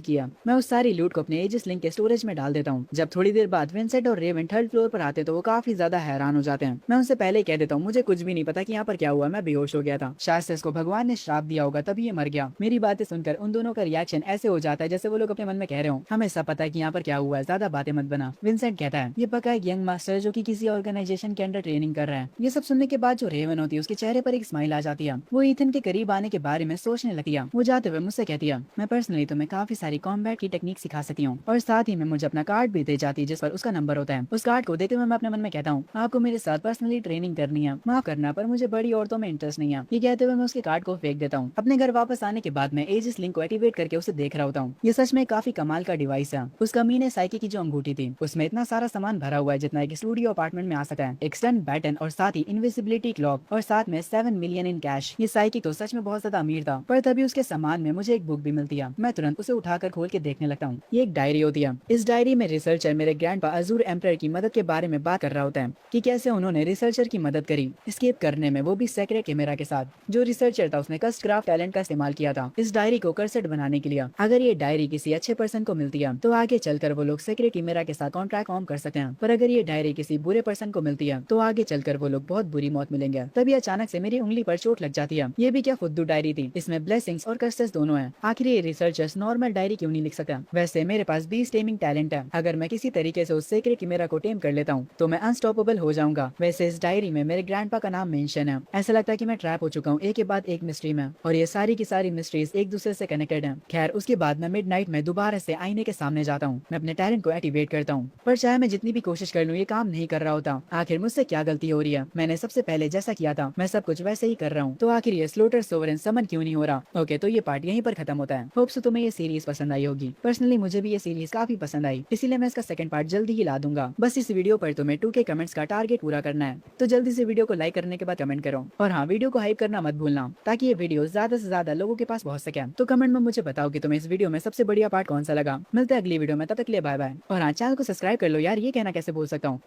किया। मैं उस सारी लूट को अपने एजिस लिंक के स्टोरेज में डाल देता हूँ। जब थोड़ी देर बाद विंसेंट और रेवन थर्ड फ्लोर पर आते तो वो काफी ज्यादा हैरान हो जाते हैं। मैं उनसे पहले ही कह देता हूँ मुझे कुछ भी नहीं पता कि यहाँ पर क्या हुआ, मैं बेहोश हो गया था। शायद से इसको भगवान ने श्राप दिया होगा तभी ये मर गया। मेरी बातें सुनकर उन दोनों का रिएक्शन ऐसे हो जाता है जैसे वो लोग अपने मन में कह रहे हो हमें सब पता है कि यहाँ पर क्या हुआ है, ज्यादा बातें मत बना। विंसेंट कहता है ये पक्का एक यंग मास्टर जो कि किसी ऑर्गेनाइजेशन के अंडर ट्रेनिंग कर रहा है। ये सब सुनने के बाद जो रेवन होती है उसके चेहरे पर एक स्माइल आ जाती है। वो ईथन के करीब आने के बारे में सोचने लगती है। वो जाते हुए मुझसे कहती है मैं पर्सनली तुम्हें काफी सारी कॉम्बैट की टेक्निक सिखा सकती हूँ और साथ ही में मुझे अपना कार्ड भी दे जाती है जिस पर उसका नंबर होता है। उस कार्ड को देते हुए मैं अपने मन में कहता हूँ आपको मेरे साथ पर्सनली ट्रेनिंग करनी है, माफ करना पर मुझे बड़ी औरतों में इंटरेस्ट नहीं है। ये कहते हुए मैं उसके कार्ड को फेंक देता हूँ। अपने घर वापस आने के बाद मैं एजिस लिंक को एक्टिवेट करके उसे देख रहा होता हूँ। ये सच में काफी कमाल का डिवाइस है। उस कमीने साइकिक की जो अंगूठी थी उसमें इतना सारा सामान भरा हुआ है जितना एक स्टूडियो अपार्टमेंट में आ सकता है। एक स्टन बैटन और साथ ही इनविजिबिलिटी क्लॉक और साथ में 7 मिलियन इन कैश। ये साइकिक तो सच में बहुत ज्यादा अमीर था। पर तभी उसके सामान में मुझे एक बुक भी मिलती है। मैं तुरंत उसे उठाकर खोल के देखने लगता हूँ। ये एक डायरी होती है। इस डायरी में रिसर्चर मेरे ग्रैंडपा अजूर एम्परर की मदद के बारे में बात कर रहा होता है कि कैसे उन्होंने रिसर्चर की मदद करी एस्केप करने में, वो भी सेक्रेट कैमरा के साथ। जो रिसर्चर था उसने कस्ट क्राफ्ट टैलेंट का इस्तेमाल किया था इस डायरी को कर्सेट बनाने के लिए। अगर ये डायरी किसी अच्छे पर्सन को मिलती है तो आगे चलकर वो लोग सेक्रेट कैमरा के साथ कॉन्ट्रैक्ट फॉर्म कर सकते हैं। पर अगर ये डायरी किसी बुरे पर्सन को मिलती है तो आगे चलकर वो लोग बहुत बुरी मौत मिलेंगे। तभी अचानक से मेरी उंगली पर चोट लग जाती है। ये भी क्या फुद्दू डायरी थी, इसमें ब्लेसिंग्स और कर्सेस दोनों हैं। आखिर ये रिसर्चर्स नॉर्मल डायरी क्यों नहीं लिख सकते? वैसे मेरे पास 20 टेमिंग टैलेंट है। अगर मैं किसी तरीके से उस सेक्रेट कैमरा को टेम कर लेता हूँ तो मैं अनस्टॉपेबल हो जाऊंगा। वैसे इस डायरी में मेरे ग्रैंडपा का नाम मेंशन है। ऐसा लगता है कि मैं ट्रैप हो चुका हूँ एक के बाद एक मिस्ट्री में और ये सारी की सारी मिस्ट्रीज एक दूसरे से कनेक्टेड हैं। खैर उसके बाद मैं मिडनाइट में दोबारा से आईने के सामने जाता हूँ। मैं अपने टैलेंट को एक्टिवेट करता हूँ पर चाहे मैं जितनी भी कोशिश कर लूँ ये काम नहीं कर रहा होता। आखिर मुझसे क्या गलती हो रही है? मैंने सबसे पहले जैसा किया था मैं सब कुछ वैसे ही कर रहा हूँ, तो आखिर ये स्लोटर सोवरेन समन क्यों नहीं हो रहा? ओके तो ये पार्ट यहीं पर खत्म होता है। होप सो तुम्हें ये सीरीज पसंद आई होगी। पर्सनली मुझे भी ये सीरीज काफी पसंद आई, इसीलिए मैं इसका सेकंड पार्ट जल्दी ही ला दूंगा। बस इस वीडियो पर तुम्हें 2K कमेंट्स का टारगेट पूरा करना है, तो जल्दी से वीडियो को लाइक करने के बाद कमेंट करो। और हाँ वीडियो को हाइप करना मत भूलना ताकि ये वीडियो ज्यादा से ज्यादा लोगों के पास पहुंच सके। तो कमेंट में मुझे बताओ कि तुम्हें इस वीडियो में सबसे बढ़िया पार्ट कौन सा लगा। मिलते हैं अगली वीडियो में, तब तक के लिए बाय बाय। और हाँ चैनल को सब्सक्राइब कर लो यार, ये कहना कैसे भूल सकता हूँ।